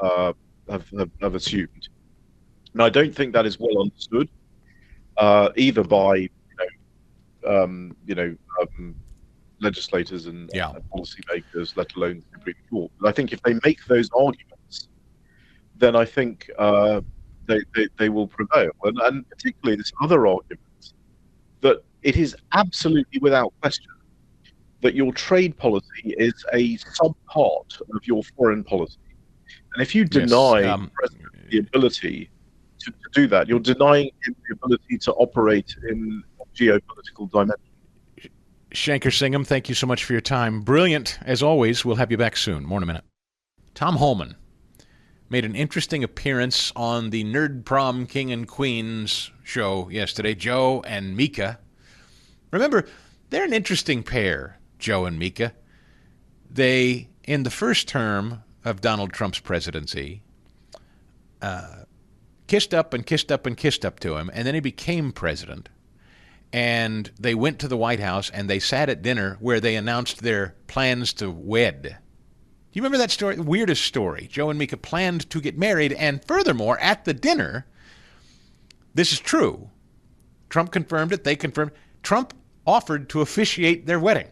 have assumed. And I don't think that is well understood, either by legislators and policymakers, let alone the Supreme Court. But I think if they make those arguments, then I think they will prevail. And particularly this other argument, that it is absolutely without question that your trade policy is a sub-part of your foreign policy. And if you deny the president the ability to do that, you're denying him the ability to operate in geopolitical dimension. Shankar Singham, thank you so much for your time. Brilliant, as always. We'll have you back soon. More in a minute. Tom Homan made an interesting appearance on the Nerd Prom King and Queens show yesterday. Joe and Mika. Remember, they're an interesting pair, Joe and Mika. They, in the first term of Donald Trump's presidency, kissed up and kissed up and kissed up to him, and then he became president. And they went to the White House, and they sat at dinner where they announced their plans to wed. Do you remember that story? The weirdest story. Joe and Mika planned to get married, and furthermore, at the dinner, this is true. Trump confirmed it. They confirmed. Trump offered to officiate their wedding.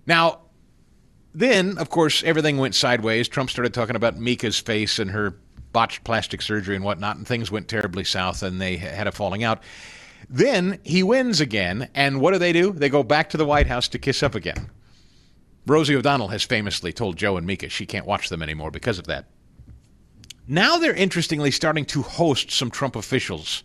Now, then, of course, everything went sideways. Trump started talking about Mika's face and her botched plastic surgery and whatnot, and things went terribly south, and they had a falling out. Then he wins again, and what do? They go back to the White House to kiss up again. Rosie O'Donnell has famously told Joe and Mika she can't watch them anymore because of that. Now they're interestingly starting to host some Trump officials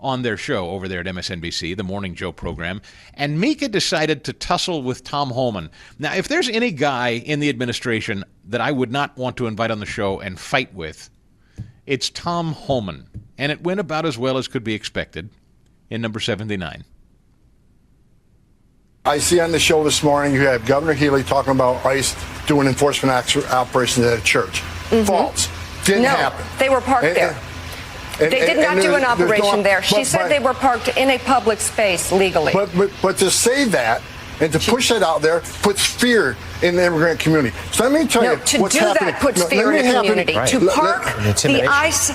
on their show over there at MSNBC, the Morning Joe program, and Mika decided to tussle with Tom Homan. Now, if there's any guy in the administration that I would not want to invite on the show and fight with, it's Tom Homan, and it went about as well as could be expected in number 79. I see on the show this morning you have Governor Healy talking about ICE doing enforcement operations at a church. Mm-hmm. False. Didn't happen. They were parked there. They did not do an operation there. She said they were parked in a public space legally. But to say that and to push that out there puts fear in the immigrant community. So let me tell you what's happening. To do that puts fear in the community. Right. To park the ICE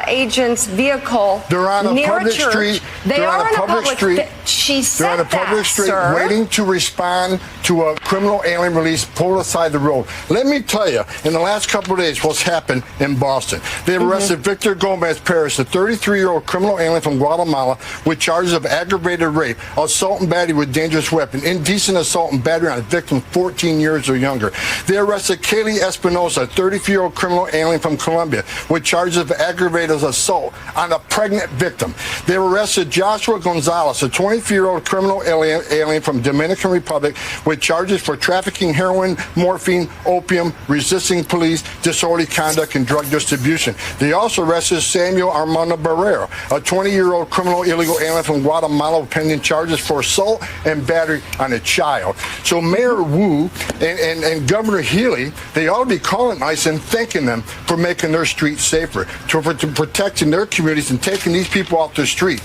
agent's vehicle they're on a near public a church. Street. They are on a public street. She said they're on a public street, sir, waiting to respond to a criminal alien release pulled aside the road. Let me tell you, in the last couple of days, what's happened in Boston. They've arrested Victor Gomez Perez, a 33-year-old criminal alien from Guatemala, with charges of aggravated rape, assault and battery with dangerous weapon, indecent assault and battery on a victim 14 years or younger. They arrested Kaylee Espinosa, a 33-year-old criminal alien from Colombia, with charges of aggravated assault on a pregnant victim. They arrested Joshua Gonzalez, a 24-year-old criminal alien from Dominican Republic, with charges for trafficking heroin, morphine, opium, resisting police, disorderly conduct, and drug distribution. They also arrested Samuel Armando Barrero, a 20-year-old criminal illegal alien from Guatemala, pending charges for assault and battery on a child. So Mayor Wu and Governor Healy, they ought to be calling ICE and thanking them for making their streets safer, to for protecting their communities and taking these people off the street.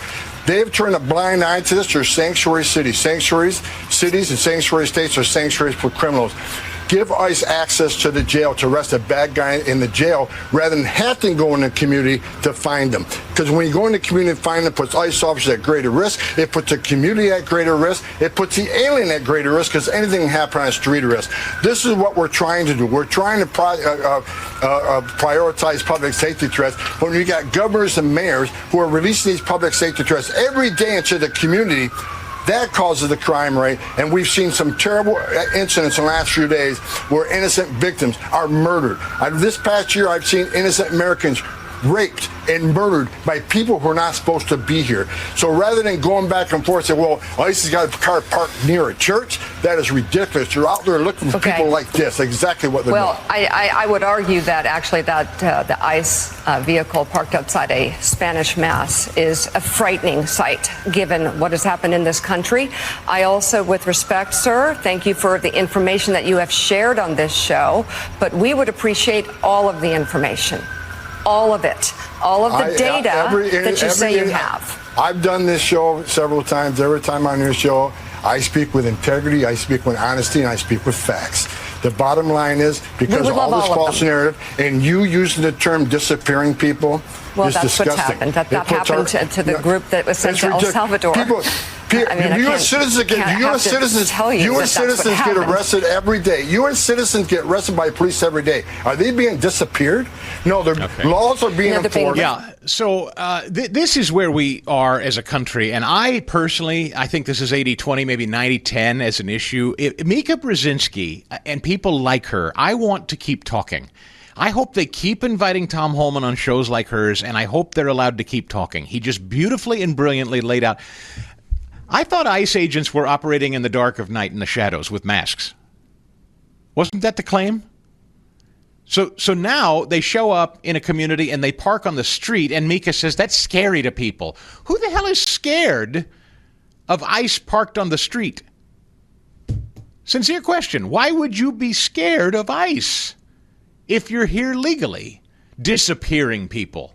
They've turned a blind eye to this. They're sanctuary cities. Sanctuaries, cities and sanctuary states are sanctuaries for criminals. Give ICE access to the jail to arrest a bad guy in the jail rather than have to go in the community to find them. Because when you go in the community and find them, it puts ICE officers at greater risk. It puts the community at greater risk. It puts the alien at greater risk because anything can happen on the street risk. This is what we're trying to do. We're trying to prioritize public safety threats. When you got governors and mayors who are releasing these public safety threats every day into the community, that causes the crime rate, and we've seen some terrible incidents in the last few days where innocent victims are murdered. This past year, I've seen innocent Americans raped and murdered by people who are not supposed to be here. So rather than going back and forth and say, well, ICE has got a car parked near a church, that is ridiculous. You're out there looking for people like this, exactly what they're doing. Well, I would argue that actually that the ICE vehicle parked outside a Spanish mass is a frightening sight, given what has happened in this country. I also, with respect, sir, thank you for the information that you have shared on this show, but we would appreciate all of the information. All of it. All of the data that you say you have. I've done this show several times. Every time I'm on your show, I speak with integrity, I speak with honesty, and I speak with facts. The bottom line is, because of all this false narrative, and you using the term disappearing people, well, is that's disgusting. What's happened. That happened to the group that was sent to El Salvador. U.S. citizens get arrested every day. U.S. citizens get arrested by police every day. Are they being disappeared? No, laws are being enforced. Yeah. So this is where we are as a country, and I think this is 80-20, maybe 90-10 as an issue. Mika Brzezinski and people like her, I want to keep talking. I hope they keep inviting Tom Holman on shows like hers, and I hope they're allowed to keep talking. He just beautifully and brilliantly laid out. I thought ICE agents were operating in the dark of night in the shadows with masks. Wasn't that the claim? So now they show up in a community and they park on the street, and Mika says that's scary to people. Who the hell is scared of ICE parked on the street? Sincere question. Why would you be scared of ICE if you're here legally, disappearing people?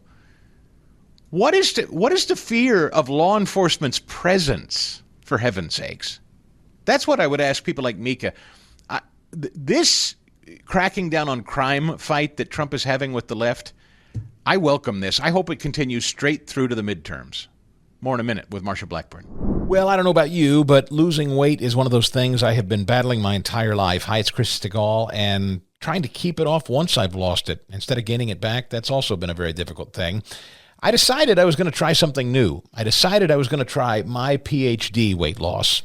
What is the fear of law enforcement's presence, for heaven's sakes? That's what I would ask people like Mika. This cracking down on crime fight that Trump is having with the left, I welcome this. I hope it continues straight through to the midterms. More in a minute with Marsha Blackburn. Well, I don't know about you, but losing weight is one of those things I have been battling my entire life. Hi, it's Chris Stigall, and trying to keep it off once I've lost it, instead of gaining it back, that's also been a very difficult thing. I decided I was going to try something new. I decided I was going to try my PhD weight loss.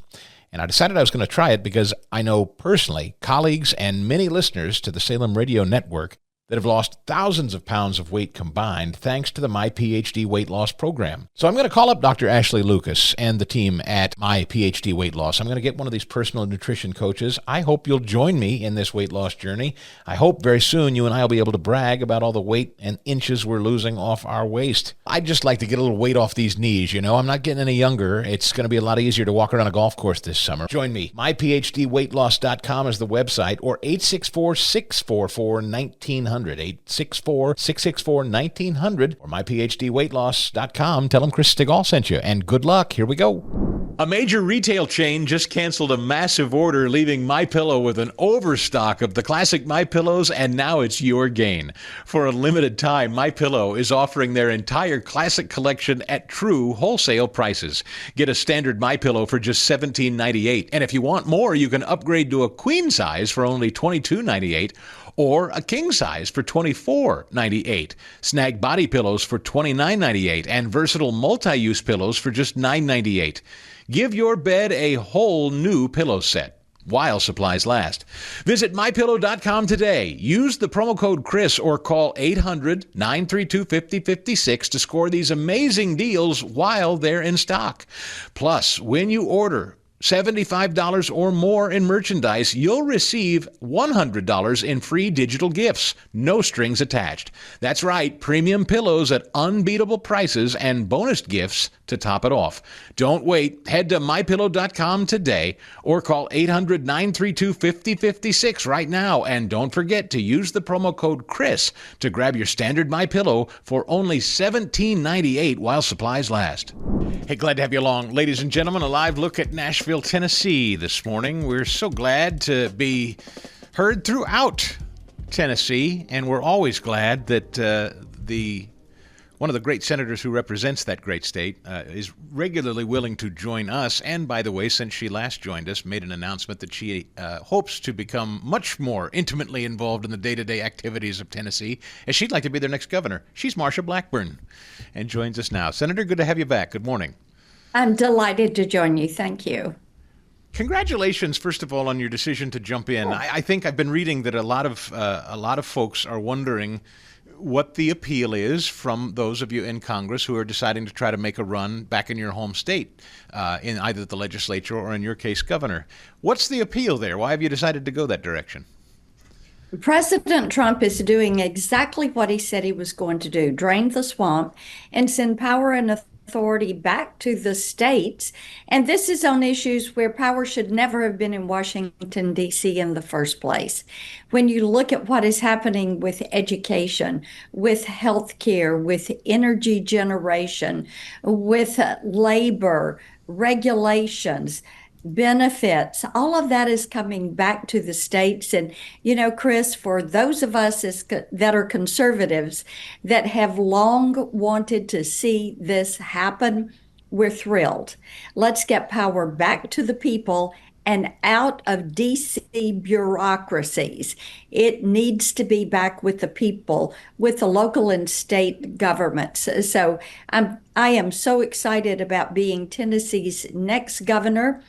And I decided I was going to try it because I know personally colleagues and many listeners to the Salem Radio Network that have lost thousands of pounds of weight combined thanks to the My PhD Weight Loss program. So I'm going to call up Dr. Ashley Lucas and the team at My PhD Weight Loss. I'm going to get one of these personal nutrition coaches. I hope you'll join me in this weight loss journey. I hope very soon you and I will be able to brag about all the weight and inches we're losing off our waist. I'd just like to get a little weight off these knees, you know. I'm not getting any younger. It's going to be a lot easier to walk around a golf course this summer. Join me. MyPhDweightloss.com is the website, or 864-644-1900. 864-664-1900 or myphdweightloss.com. Tell them Chris Stigall sent you, and good luck. Here we go. A major retail chain just canceled a massive order, leaving MyPillow with an overstock of the classic MyPillows, and now it's your gain. For a limited time, MyPillow is offering their entire classic collection at true wholesale prices. Get a standard MyPillow for just $17.98, and if you want more, you can upgrade to a queen size for only $22.98. or a king size for $24.98. Snag body pillows for $29.98 and versatile multi-use pillows for just $9.98. Give your bed a whole new pillow set while supplies last. Visit MyPillow.com today. Use the promo code Chris or call 800-932-5056 to score these amazing deals while they're in stock. Plus, when you order, $75 or more in merchandise, you'll receive $100 in free digital gifts. No strings attached. That's right, premium pillows at unbeatable prices and bonus gifts to top it off. Don't wait. Head to mypillow.com today or call 800-932-5056 right now. And don't forget to use the promo code Chris to grab your standard MyPillow for only $17.98 while supplies last. Hey, glad to have you along. Ladies and gentlemen, a live look at Nashville, Tennessee this morning. We're so glad to be heard throughout Tennessee, and we're always glad that one of the great senators who represents that great state is regularly willing to join us. And by the way, since she last joined us, made an announcement that she hopes to become much more intimately involved in the day-to-day activities of Tennessee, as she'd like to be their next governor. She's Marsha Blackburn and joins us now. Senator, good to have you back. Good morning. I'm delighted to join you. Thank you. Congratulations, first of all, on your decision to jump in. I think I've been reading that a lot of folks are wondering what the appeal is from those of you in Congress who are deciding to try to make a run back in your home state, in either the legislature or, in your case, governor. What's the appeal there? Why have you decided to go that direction? President Trump is doing exactly what he said he was going to do, drain the swamp and send power and authority back to the states. And this is on issues where power should never have been in Washington, D.C. in the first place. When you look at what is happening with education, with healthcare, with energy generation, with labor, regulations, benefits, all of that is coming back to the states. And, you know, Chris, for those of us that are conservatives that have long wanted to see this happen, we're thrilled. Let's get power back to the people and out of D.C. bureaucracies. It needs to be back with the people, with the local and state governments. So I am so excited about being Tennessee's next governor,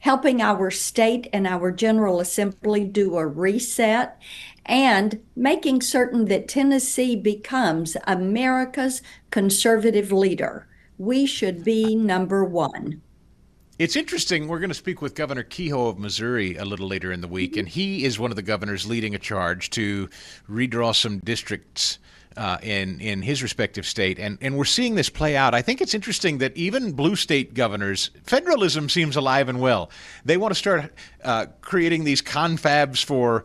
helping our state and our General Assembly do a reset, and making certain that Tennessee becomes America's conservative leader. We should be number one. It's interesting. We're going to speak with Governor Kehoe of Missouri a little later in the week, and he is one of the governors leading a charge to redraw some districts in his respective state, and we're seeing this play out. I think it's interesting that even blue state governors, federalism seems alive and well. They want to start creating these confabs for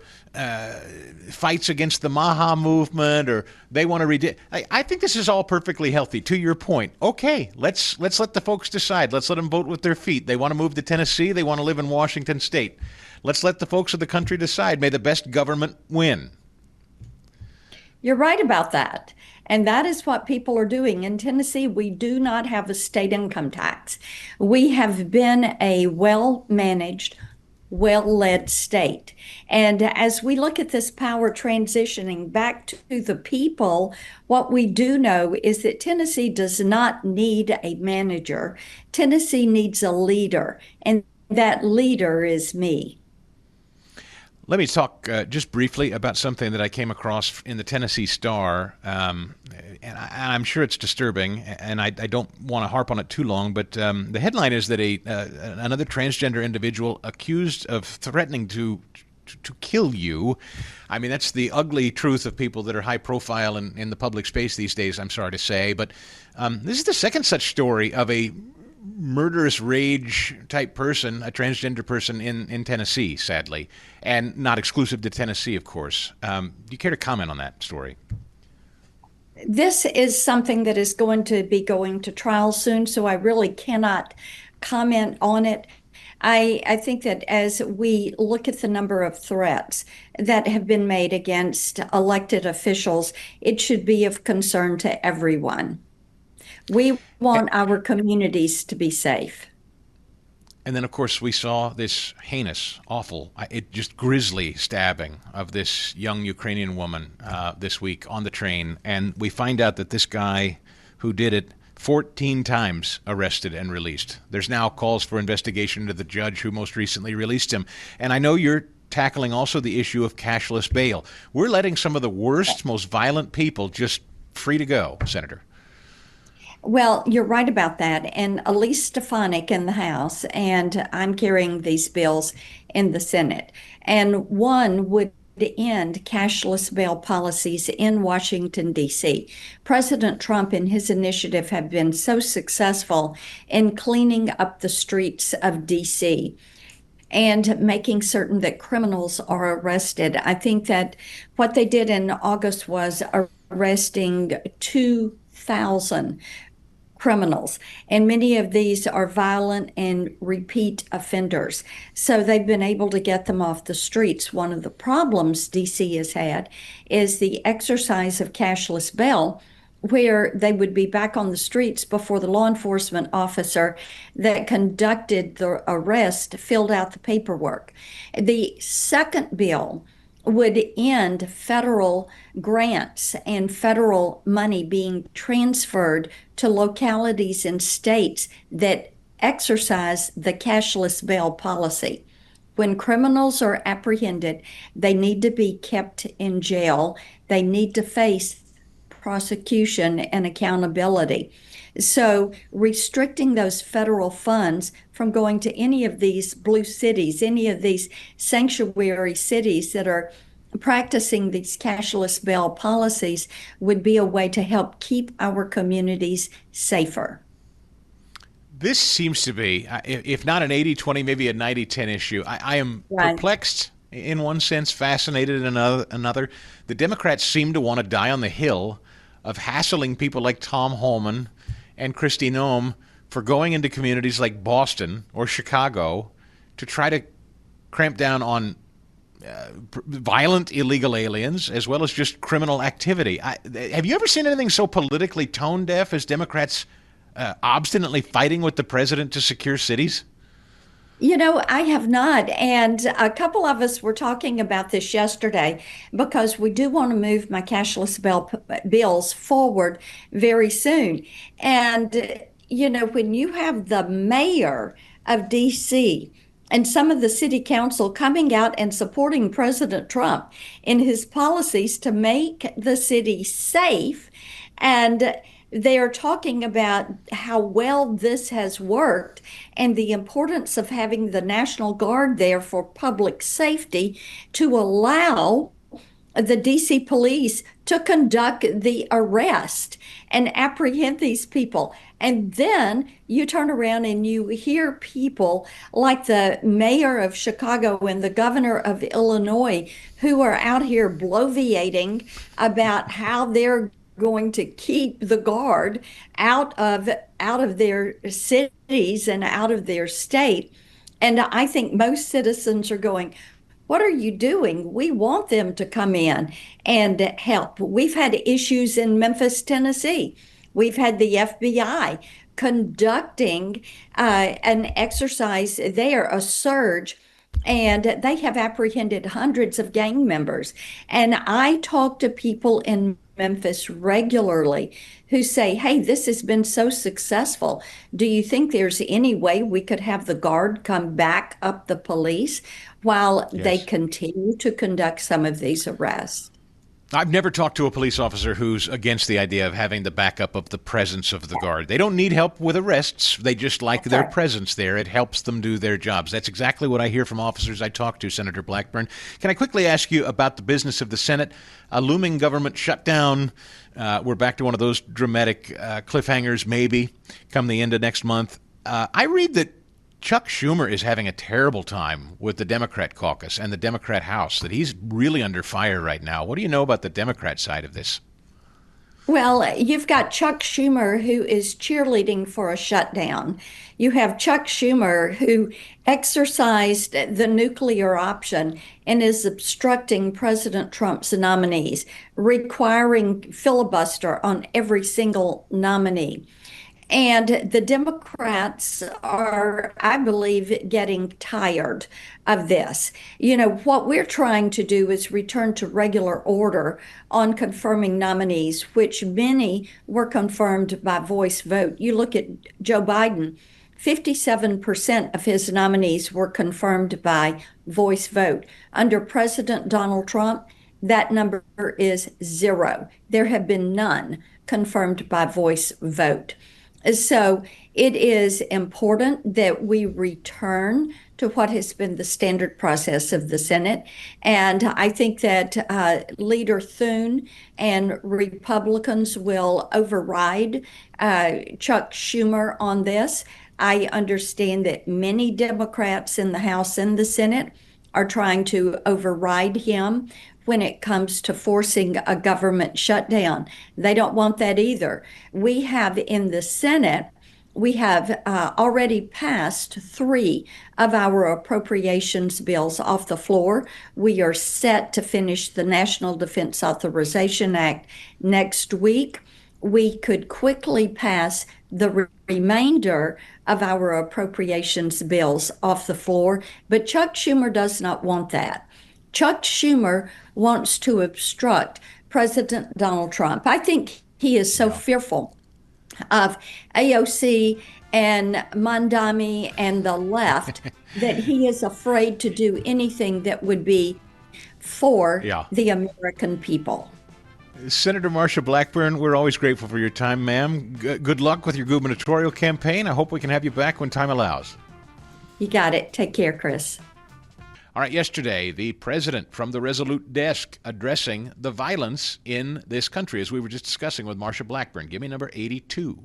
fights against the Maha movement, or they want to I think this is all perfectly healthy. To your point, okay, let's let the folks decide. Let's let them vote with their feet. They want to move to Tennessee. They want to live in Washington State. Let's let the folks of the country decide. May the best government win. You're right about that. And that is what people are doing. In Tennessee, we do not have a state income tax. We have been a well-managed, well-led state. And as we look at this power transitioning back to the people, what we do know is that Tennessee does not need a manager. Tennessee needs a leader, and that leader is me. Let me talk just briefly about something that I came across in the Tennessee Star, and I'm sure it's disturbing, and I don't want to harp on it too long, but the headline is that another transgender individual accused of threatening to kill you. I mean, that's the ugly truth of people that are high profile in the public space these days, I'm sorry to say, but this is the second such story of a murderous rage type person, a transgender person in Tennessee, sadly, and not exclusive to Tennessee, of course. Do you care to comment on that story? This is something that is going to be going to trial soon, so I really cannot comment on it. I think that as we look at the number of threats that have been made against elected officials, it should be of concern to everyone. We want our communities to be safe. And then, of course, we saw this heinous, awful, just grisly stabbing of this young Ukrainian woman this week on the train. And we find out that this guy who did it 14 times arrested and released. There's now calls for investigation into the judge who most recently released him. And I know you're tackling also the issue of cashless bail. We're letting some of the worst, most violent people just free to go, Senator. Well, you're right about that. And Elise Stefanik in the House, and I'm carrying these bills in the Senate. And one would end cashless bail policies in Washington, D.C. President Trump and his initiative have been so successful in cleaning up the streets of D.C. and making certain that criminals are arrested. I think that what they did in August was arresting 2,000 criminals, and many of these are violent and repeat offenders. So they've been able to get them off the streets. One of the problems DC has had is the exercise of cashless bail, where they would be back on the streets before the law enforcement officer that conducted the arrest filled out the paperwork. The second bill would end federal grants and federal money being transferred to localities and states that exercise the cashless bail policy. When criminals are apprehended, they need to be kept in jail. They need to face prosecution and accountability. So restricting those federal funds from going to any of these blue cities, any of these sanctuary cities that are practicing these cashless bail policies would be a way to help keep our communities safer. This seems to be, if not an 80-20, maybe a 90-10 issue. I am perplexed in one sense, fascinated in another. The Democrats seem to want to die on the hill of hassling people like Tom Homan and Kristi Noem for going into communities like Boston or Chicago to try to cramp down on violent illegal aliens as well as just criminal activity. Have you ever seen anything so politically tone deaf as Democrats obstinately fighting with the president to secure cities? You know, I have not. And a couple of us were talking about this yesterday because we do want to move my cashless bills forward very soon. And, you know, when you have the mayor of D.C. and some of the city council coming out and supporting President Trump in his policies to make the city safe, and they are talking about how well this has worked and the importance of having the National Guard there for public safety to allow the DC police to conduct the arrest and apprehend these people. And then you turn around and you hear people like the mayor of Chicago and the governor of Illinois who are out here bloviating about how they're going to keep the guard out of their cities and out of their state. And I think most citizens are going, what are you doing? We want them to come in and help. We've had issues in Memphis, Tennessee. We've had the FBI conducting an exercise there, a surge, and they have apprehended hundreds of gang members. And I talk to people in Memphis regularly who say, hey, this has been so successful. Do you think there's any way we could have the guard come back up the police while they continue to conduct some of these arrests? I've never talked to a police officer who's against the idea of having the backup of the presence of the guard. They don't need help with arrests. They just like their presence there. It helps them do their jobs. That's exactly what I hear from officers I talk to, Senator Blackburn. Can I quickly ask you about the business of the Senate? A looming government shutdown. We're back to one of those dramatic cliffhangers, maybe, come the end of next month. I read that Chuck Schumer is having a terrible time with the Democrat caucus and the Democrat House, that he's really under fire right now. What do you know about the Democrat side of this? Well, you've got Chuck Schumer, who is cheerleading for a shutdown. You have Chuck Schumer, who exercised the nuclear option and is obstructing President Trump's nominees, requiring filibuster on every single nominee. And the Democrats are, I believe, getting tired of this. You know, what we're trying to do is return to regular order on confirming nominees, which many were confirmed by voice vote. You look at Joe Biden, 57% of his nominees were confirmed by voice vote. Under President Donald Trump, that number is 0. There have been none confirmed by voice vote. So it is important that we return to what has been the standard process of the Senate. And I think that Leader Thune and Republicans will override Chuck Schumer on this. I understand that many Democrats in the House and the Senate are trying to override him when it comes to forcing a government shutdown. They don't want that either. We have in the Senate, we have already passed 3 of our appropriations bills off the floor. We are set to finish the National Defense Authorization Act next week. We could quickly pass the remainder of our appropriations bills off the floor, but Chuck Schumer does not want that. Chuck Schumer wants to obstruct President Donald Trump. I think he is so fearful of AOC and Mandami and the left that he is afraid to do anything that would be for the American people. Senator Marsha Blackburn, we're always grateful for your time, ma'am. Good luck with your gubernatorial campaign. I hope we can have you back when time allows. You got it. Take care, Chris. All right, yesterday, the president from the Resolute desk addressing the violence in this country, as we were just discussing with Marsha Blackburn. Give me number 82.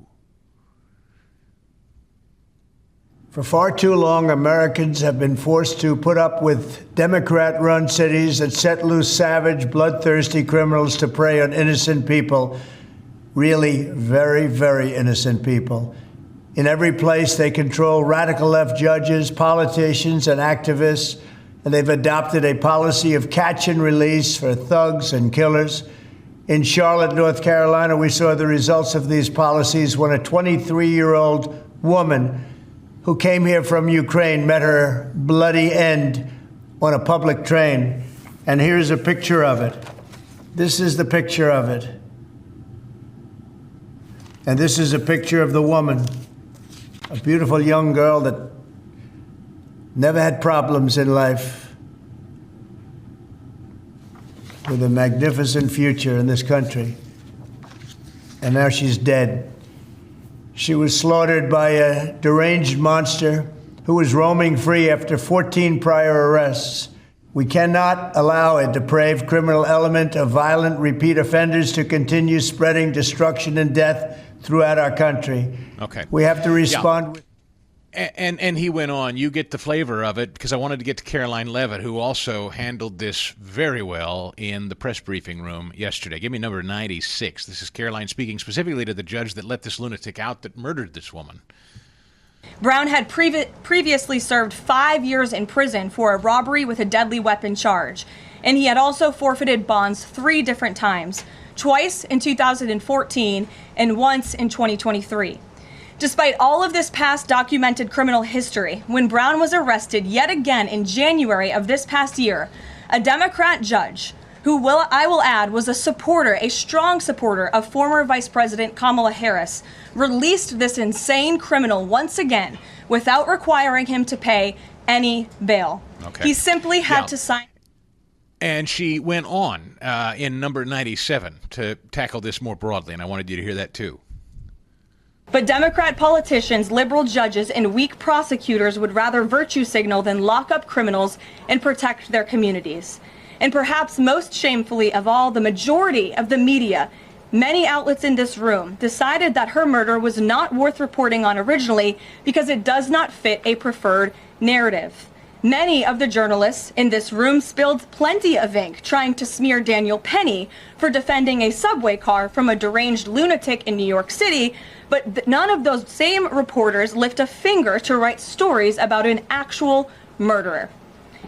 For far too long, Americans have been forced to put up with Democrat-run cities that set loose savage, bloodthirsty criminals to prey on innocent people, really very, very innocent people. In every place, they control radical left judges, politicians, and activists, and they've adopted a policy of catch and release for thugs and killers. In Charlotte, North Carolina, we saw the results of these policies when a 23-year-old woman who came here from Ukraine met her bloody end on a public train. And here's a picture of it. This is the picture of it. And this is a picture of the woman, a beautiful young girl that never had problems in life, with a magnificent future in this country. And now she's dead. She was slaughtered by a deranged monster who was roaming free after 14 prior arrests. We cannot allow a depraved criminal element of violent repeat offenders to continue spreading destruction and death throughout our country. Okay. We have to respond with... And he went on. You get the flavor of it, because I wanted to get to Caroline Leavitt, who also handled this very well in the press briefing room yesterday. Give me number 96. This is Caroline speaking specifically to the judge that let this lunatic out that murdered this woman. Brown had previously served 5 years in prison for a robbery with a deadly weapon charge, and he had also forfeited bonds 3 different times, twice in 2014 and once in 2023. Despite all of this past documented criminal history, when Brown was arrested yet again in January of this past year, a Democrat judge, who I will add was a strong supporter of former Vice President Kamala Harris, released this insane criminal once again without requiring him to pay any bail. Okay. He simply had to sign. And she went on in number 97 to tackle this more broadly, and I wanted you to hear that too. But Democrat politicians, liberal judges, and weak prosecutors would rather virtue signal than lock up criminals and protect their communities. And perhaps most shamefully of all, the majority of the media, many outlets in this room, decided that her murder was not worth reporting on originally because it does not fit a preferred narrative. Many of the journalists in this room spilled plenty of ink trying to smear Daniel Penny for defending a subway car from a deranged lunatic in New York City, but none of those same reporters lift a finger to write stories about an actual murderer.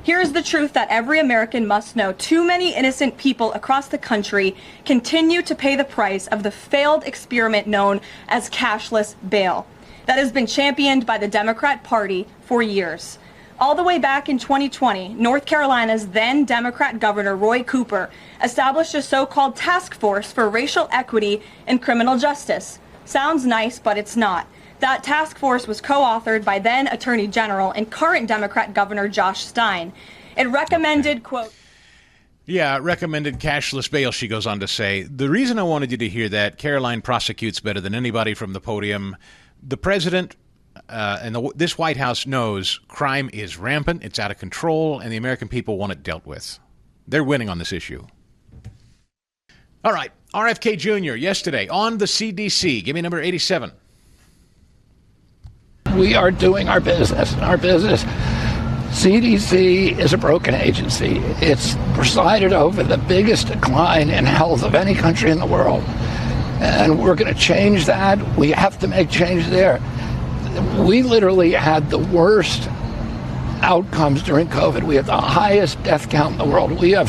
Here's the truth that every American must know. Too many innocent people across the country continue to pay the price of the failed experiment known as cashless bail that has been championed by the Democrat Party for years. All the way back in 2020, North Carolina's then Democrat Governor Roy Cooper established a so-called task force for racial equity and criminal justice. Sounds nice, but it's not. That task force was co-authored by then Attorney General and current Democrat Governor Josh Stein. It recommended, quote, recommended cashless bail, she goes on to say. The reason I wanted you to hear that, Caroline prosecutes better than anybody from the podium. the president and this White House knows crime is rampant, it's out of control, and the American people want it dealt with. They're winning on this issue. All right, RFK Jr. yesterday on the CDC. Give me number 87. We are doing our business, and our business, CDC is a broken agency. It's presided over the biggest decline in health of any country in the world. And we're going to change that. We have to make change there. We literally had the worst outcomes during COVID. We had the highest death count in the world. We have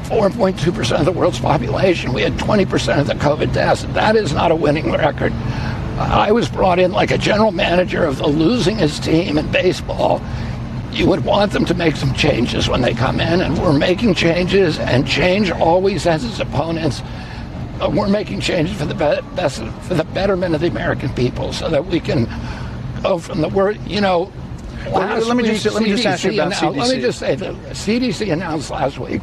4.2% of the world's population. We had 20% of the COVID deaths. That is not a winning record. I was brought in like a general manager of the losingest team in baseball. You would want them to make some changes when they come in, and we're making changes, and change always has its opponents. We're making changes for the best, for the betterment of the American people, so that we can go from the word, let me just ask you about CDC. Let me just say the CDC announced last week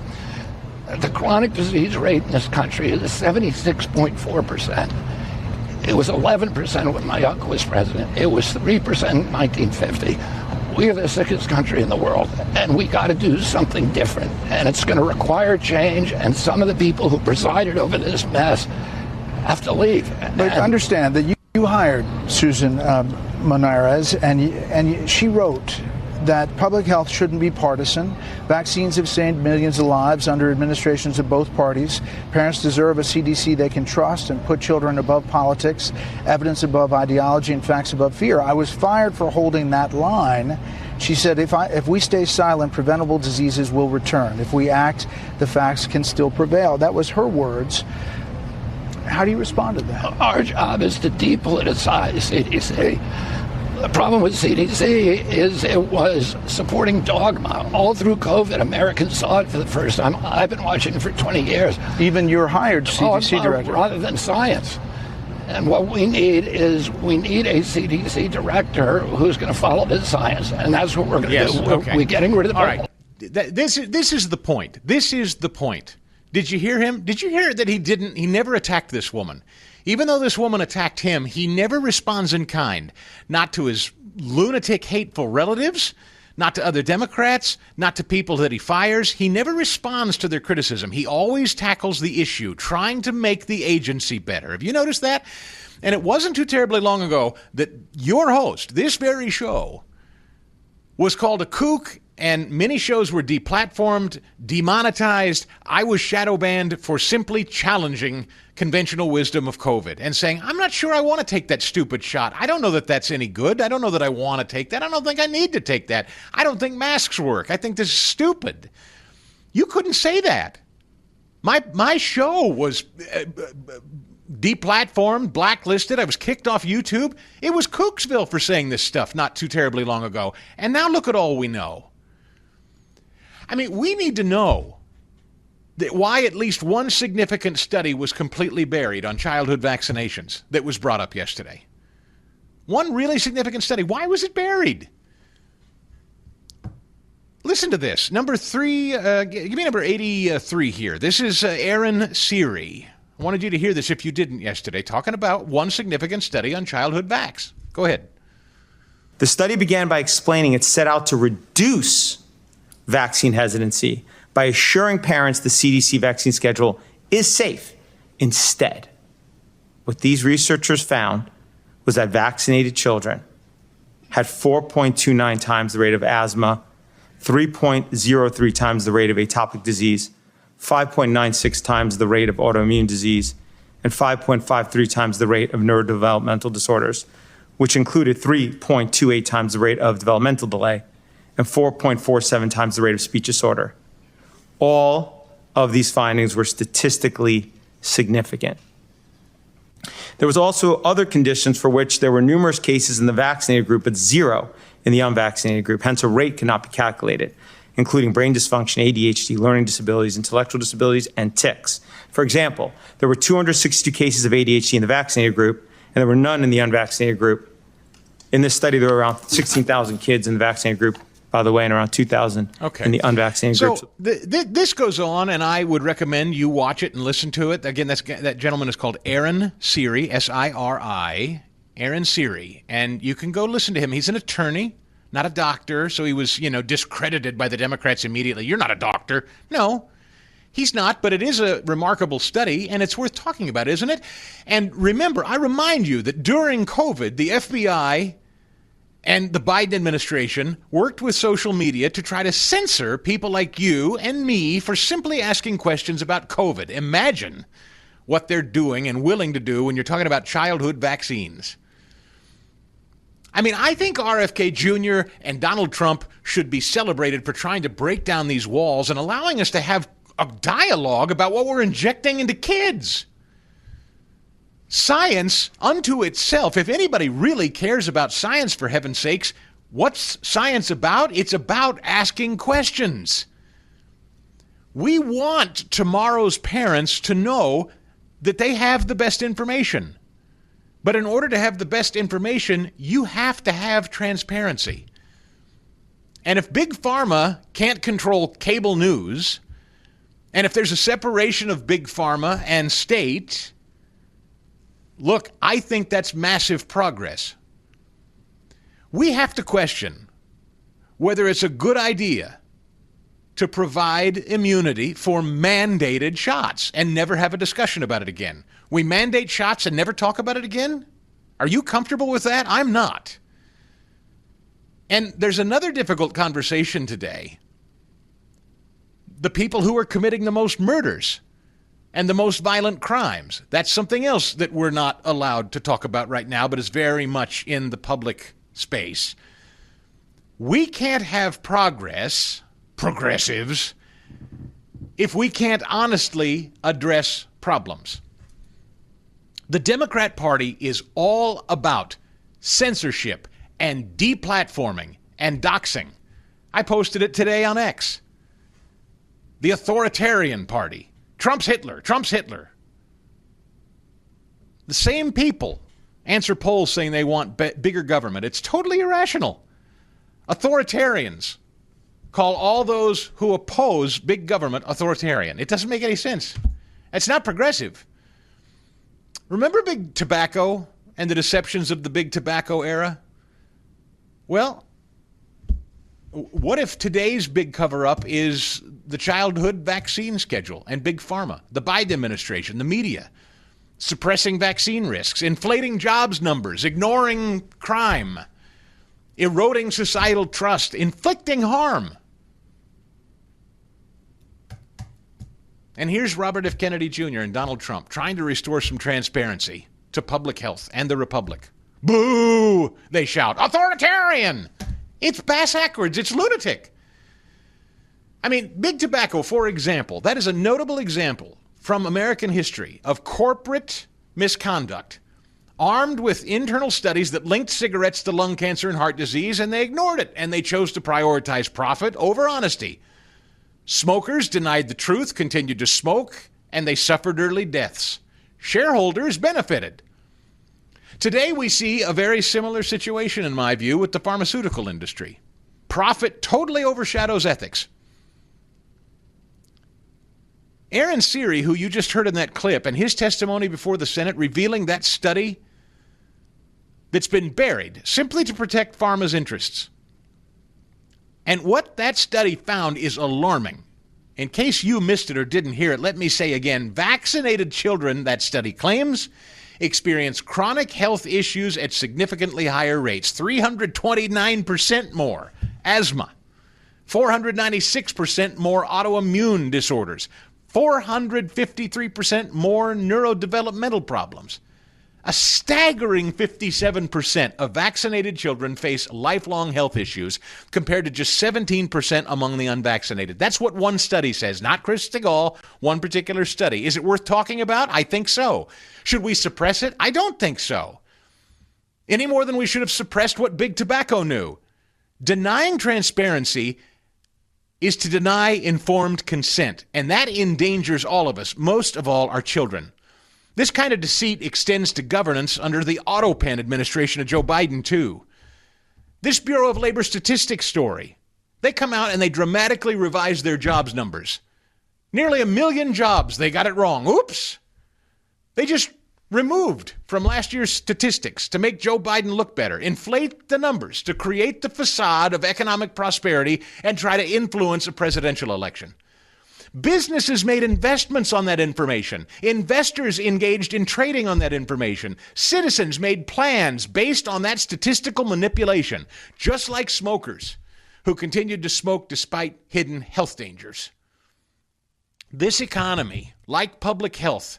the chronic disease rate in this country is 76.4%. It was 11% when my uncle was president. It was 3% in 1950. We are the sickest country in the world, and we got to do something different. And it's going to require change, and some of the people who presided over this mess have to leave. But understand that you hired Susan Monarez, and she wrote that public health shouldn't be partisan. Vaccines have saved millions of lives under administrations of both parties. Parents deserve a CDC they can trust and put children above politics, evidence above ideology, and facts above fear. I was fired for holding that line. She said, if we stay silent, preventable diseases will return. If we act, the facts can still prevail. That was her words. How do you respond to that? Our job is to depoliticize CDC. The problem with CDC is it was supporting dogma. All through COVID, Americans saw it for the first time. I've been watching it for 20 years. Even your hired CDC director. Rather than science. And what we need is a CDC director who's going to follow the science. And that's what we're going to do. We're getting rid of the All right. This is the point. This is the point. Did you hear him? Did you hear that he never attacked this woman? Even though this woman attacked him, he never responds in kind. Not to his lunatic, hateful relatives, not to other Democrats, not to people that he fires. He never responds to their criticism. He always tackles the issue, trying to make the agency better. Have you noticed that? And it wasn't too terribly long ago that your host, this very show, was called a kook, and many shows were deplatformed, demonetized. I was shadow banned for simply challenging conventional wisdom of COVID and saying, I'm not sure I want to take that stupid shot. I don't know that that's any good. I don't know that I want to take that. I don't think I need to take that. I don't think masks work. I think this is stupid. You couldn't say that. My show was deplatformed, blacklisted. I was kicked off YouTube. It was Cooksville for saying this stuff not too terribly long ago. And now look at all we know. I mean, we need to know that why at least one significant study was completely buried on childhood vaccinations that was brought up yesterday. One really significant study. Why was it buried? Listen to this. Number 3, give me number 83 here. This is Aaron Siri. I wanted you to hear this if you didn't yesterday, talking about one significant study on childhood vax. Go ahead. The study began by explaining it set out to reduce vaccine hesitancy by assuring parents the CDC vaccine schedule is safe. Instead, what these researchers found was that vaccinated children had 4.29 times the rate of asthma, 3.03 times the rate of atopic disease, 5.96 times the rate of autoimmune disease, and 5.53 times the rate of neurodevelopmental disorders, which included 3.28 times the rate of developmental delay and 4.47 times the rate of speech disorder. All of these findings were statistically significant. There was also other conditions for which there were numerous cases in the vaccinated group, but zero in the unvaccinated group. Hence, a rate cannot be calculated, including brain dysfunction, ADHD, learning disabilities, intellectual disabilities, and tics. For example, there were 262 cases of ADHD in the vaccinated group, and there were none in the unvaccinated group. In this study, there were around 16,000 kids in the vaccinated group, by the way, and around 2,000 in the unvaccinated group. So this goes on, and I would recommend you watch it and listen to it. Again, that gentleman is called Aaron Siri, S-I-R-I. Aaron Siri, and you can go listen to him. He's an attorney, not a doctor, so he was, discredited by the Democrats immediately. You're not a doctor. No, he's not, but it is a remarkable study, and it's worth talking about, isn't it? And remember, I remind you that during COVID, the FBI and the Biden administration worked with social media to try to censor people like you and me for simply asking questions about COVID. Imagine what they're doing and willing to do when you're talking about childhood vaccines. I think RFK Jr. and Donald Trump should be celebrated for trying to break down these walls and allowing us to have a dialogue about what we're injecting into kids. Science unto itself, if anybody really cares about science, for heaven's sakes, what's science about? It's about asking questions. We want tomorrow's parents to know that they have the best information. But in order to have the best information, you have to have transparency. And if Big Pharma can't control cable news, and if there's a separation of Big Pharma and state, look, I think that's massive progress. We have to question whether it's a good idea to provide immunity for mandated shots and never have a discussion about it again. We mandate shots and never talk about it again? Are you comfortable with that? I'm not. And there's another difficult conversation today. The people who are committing the most murders and the most violent crimes. That's something else that we're not allowed to talk about right now, but is very much in the public space. We can't have progressives, if we can't honestly address problems. The Democrat Party is all about censorship and deplatforming and doxing. I posted it today on X. The authoritarian party. Trump's Hitler. Trump's Hitler. The same people answer polls saying they want bigger government. It's totally irrational. Authoritarians call all those who oppose big government authoritarian. It doesn't make any sense. It's not progressive. Remember big tobacco and the deceptions of the big tobacco era? Well, what if today's big cover-up is the childhood vaccine schedule and Big Pharma, the Biden administration, the media, suppressing vaccine risks, inflating jobs numbers, ignoring crime, eroding societal trust, inflicting harm? And here's Robert F. Kennedy Jr. and Donald Trump trying to restore some transparency to public health and the republic. Boo! They shout, authoritarian! It's bass-backwards. It's lunatic. Big tobacco, for example, that is a notable example from American history of corporate misconduct, armed with internal studies that linked cigarettes to lung cancer and heart disease, and they ignored it, and they chose to prioritize profit over honesty. Smokers denied the truth, continued to smoke, and they suffered early deaths. Shareholders benefited. Today, we see a very similar situation, in my view, with the pharmaceutical industry. Profit totally overshadows ethics. Aaron Siri, who you just heard in that clip, and his testimony before the Senate revealing that study that's been buried simply to protect pharma's interests. And what that study found is alarming. In case you missed it or didn't hear it, let me say again, vaccinated children, that study claims, experience chronic health issues at significantly higher rates, 329% more asthma, 496% more autoimmune disorders, 453% more neurodevelopmental problems. A staggering 57% of vaccinated children face lifelong health issues compared to just 17% among the unvaccinated. That's what one study says, not Chris Stigall, one particular study. Is it worth talking about? I think so. Should we suppress it? I don't think so. Any more than we should have suppressed what big tobacco knew. Denying transparency is to deny informed consent, and that endangers all of us, most of all our children. This kind of deceit extends to governance under the Autopen administration of Joe Biden, too. This Bureau of Labor Statistics story, they come out and they dramatically revise their jobs numbers. Nearly 1 million jobs, they got it wrong. Oops! They just removed from last year's statistics to make Joe Biden look better, inflate the numbers to create the facade of economic prosperity, and try to influence a presidential election. Businesses made investments on that information. Investors engaged in trading on that information. Citizens made plans based on that statistical manipulation, just like smokers who continued to smoke despite hidden health dangers. This economy, like public health,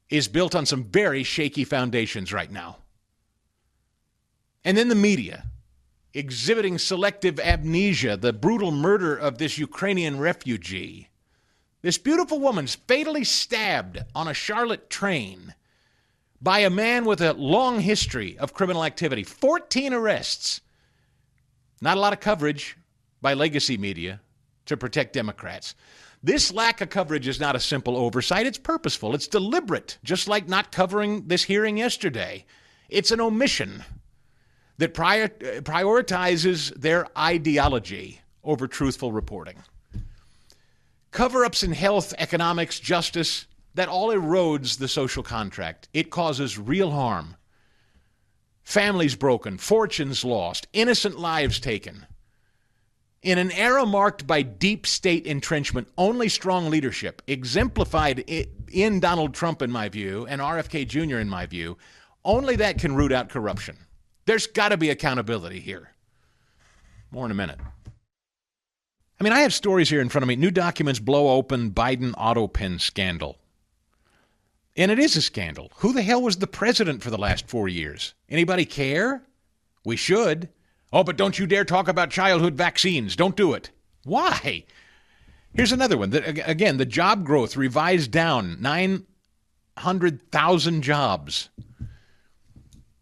is built on some very shaky foundations right now. And then the media, exhibiting selective amnesia, the brutal murder of this Ukrainian refugee. This beautiful woman's fatally stabbed on a Charlotte train by a man with a long history of criminal activity. 14 arrests. Not a lot of coverage by legacy media to protect Democrats. This lack of coverage is not a simple oversight. It's purposeful. It's deliberate, just like not covering this hearing yesterday. It's an omission that prioritizes their ideology over truthful reporting. Cover-ups in health, economics, justice, that all erodes the social contract. It causes real harm. Families broken, fortunes lost, innocent lives taken. In an era marked by deep state entrenchment, only strong leadership, exemplified in Donald Trump, in my view, and RFK Jr., in my view, only that can root out corruption. There's got to be accountability here. More in a minute. I mean, I have stories here in front of me. New documents blow open Biden auto pen scandal. And it is a scandal. Who the hell was the president for the last 4 years? Anybody care? We should. Oh, but don't you dare talk about childhood vaccines. Don't do it. Why? Here's another one. Again, the job growth revised down 900,000 jobs.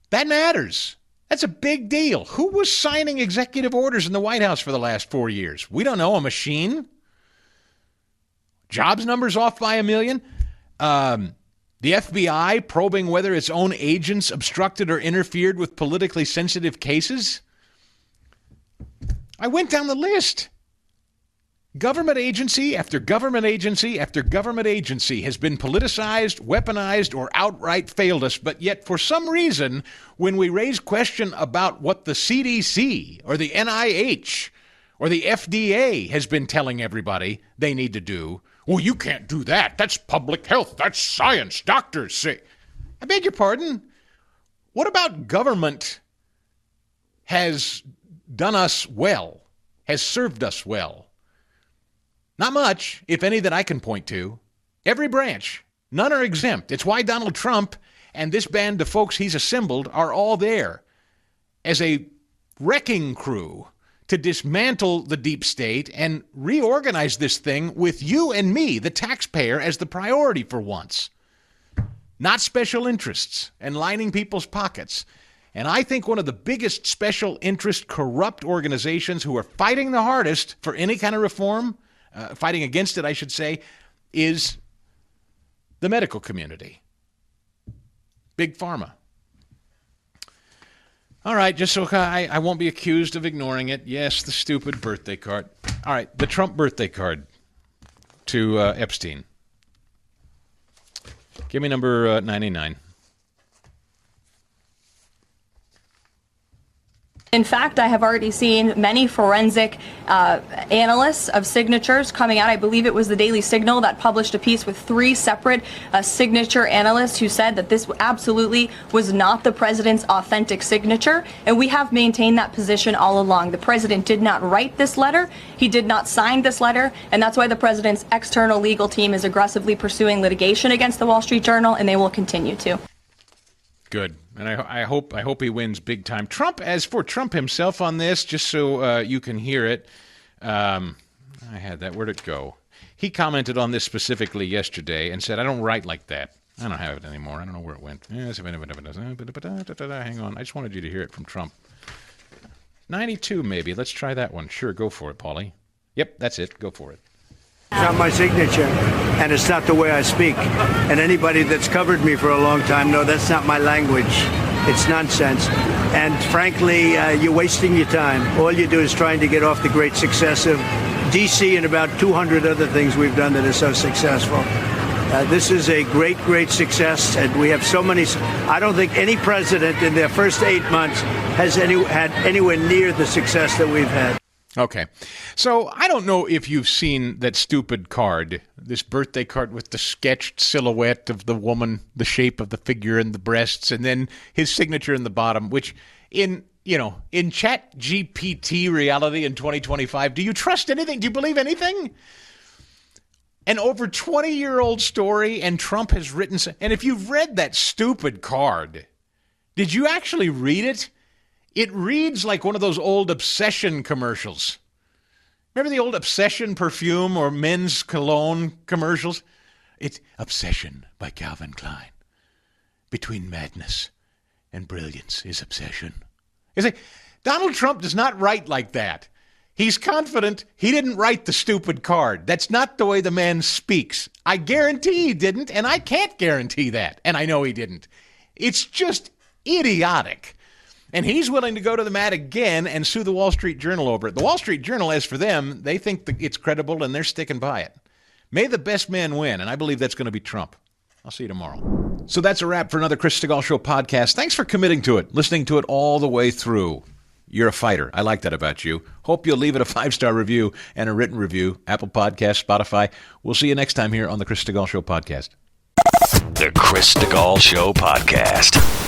That matters. That's a big deal. Who was signing executive orders in the White House for the last 4 years? We don't know. A machine? Jobs numbers off by 1 million? The FBI probing whether its own agents obstructed or interfered with politically sensitive cases? I went down the list. Government agency after government agency after government agency has been politicized, weaponized, or outright failed us. But yet, for some reason, when we raise question about what the CDC or the NIH or the FDA has been telling everybody they need to do, well, you can't do that. That's public health. That's science. Doctors say. I beg your pardon? What about government has done us well, has served us well? Not much, if any, that I can point to. Every branch. None are exempt. It's why Donald Trump and this band of folks he's assembled are all there as a wrecking crew to dismantle the deep state and reorganize this thing with you and me, the taxpayer, as the priority for once. Not special interests and lining people's pockets. And I think one of the biggest special interest corrupt organizations who are fighting the hardest for any kind of reform, fighting against it, I should say, is the medical community. Big Pharma. All right, just so I won't be accused of ignoring it. Yes, the stupid birthday card. All right, the Trump birthday card to Epstein. Give me number 99. In fact, I have already seen many forensic analysts of signatures coming out. I believe it was the Daily Signal that published a piece with 3 separate signature analysts who said that this absolutely was not the president's authentic signature. And we have maintained that position all along. The president did not write this letter. He did not sign this letter. And that's why the president's external legal team is aggressively pursuing litigation against the Wall Street Journal, and they will continue to. Good. And I hope he wins big time. Trump, as for Trump himself on this, just so you can hear it, I had that. Where'd it go? He commented on this specifically yesterday and said, I don't write like that. I don't have it anymore. I don't know where it went. Hang on. I just wanted you to hear it from Trump. 92 maybe. Let's try that one. Sure, go for it, Paulie. Yep, that's it. Go for it. It's not my signature, and it's not the way I speak. And anybody that's covered me for a long time know that's not my language. It's nonsense. And frankly, you're wasting your time. All you do is trying to get off the great success of D.C. and about 200 other things we've done that are so successful. This is a great, great success, and we have so many. I don't think any president in their first 8 months has had anywhere near the success that we've had. Okay. So I don't know if you've seen that stupid card, this birthday card with the sketched silhouette of the woman, the shape of the figure and the breasts, and then his signature in the bottom, which in Chat GPT reality in 2025, do you trust anything? Do you believe anything? An over 20-year-old story, and Trump has written, and if you've read that stupid card, did you actually read it? It reads like one of those old Obsession commercials. Remember the old Obsession perfume or men's cologne commercials? It's Obsession by Calvin Klein. Between madness and brilliance is obsession. It's like, Donald Trump does not write like that. He's confident he didn't write the stupid card. That's not the way the man speaks. I guarantee he didn't, and I can't guarantee that. And I know he didn't. It's just idiotic. And he's willing to go to the mat again and sue the Wall Street Journal over it. The Wall Street Journal, as for them, they think that it's credible and they're sticking by it. May the best man win, and I believe that's going to be Trump. I'll see you tomorrow. So that's a wrap for another Chris Stigall Show podcast. Thanks for committing to it, listening to it all the way through. You're a fighter. I like that about you. Hope you'll leave it a 5-star review and a written review. Apple Podcasts, Spotify. We'll see you next time here on the Chris Stigall Show podcast. The Chris Stigall Show podcast.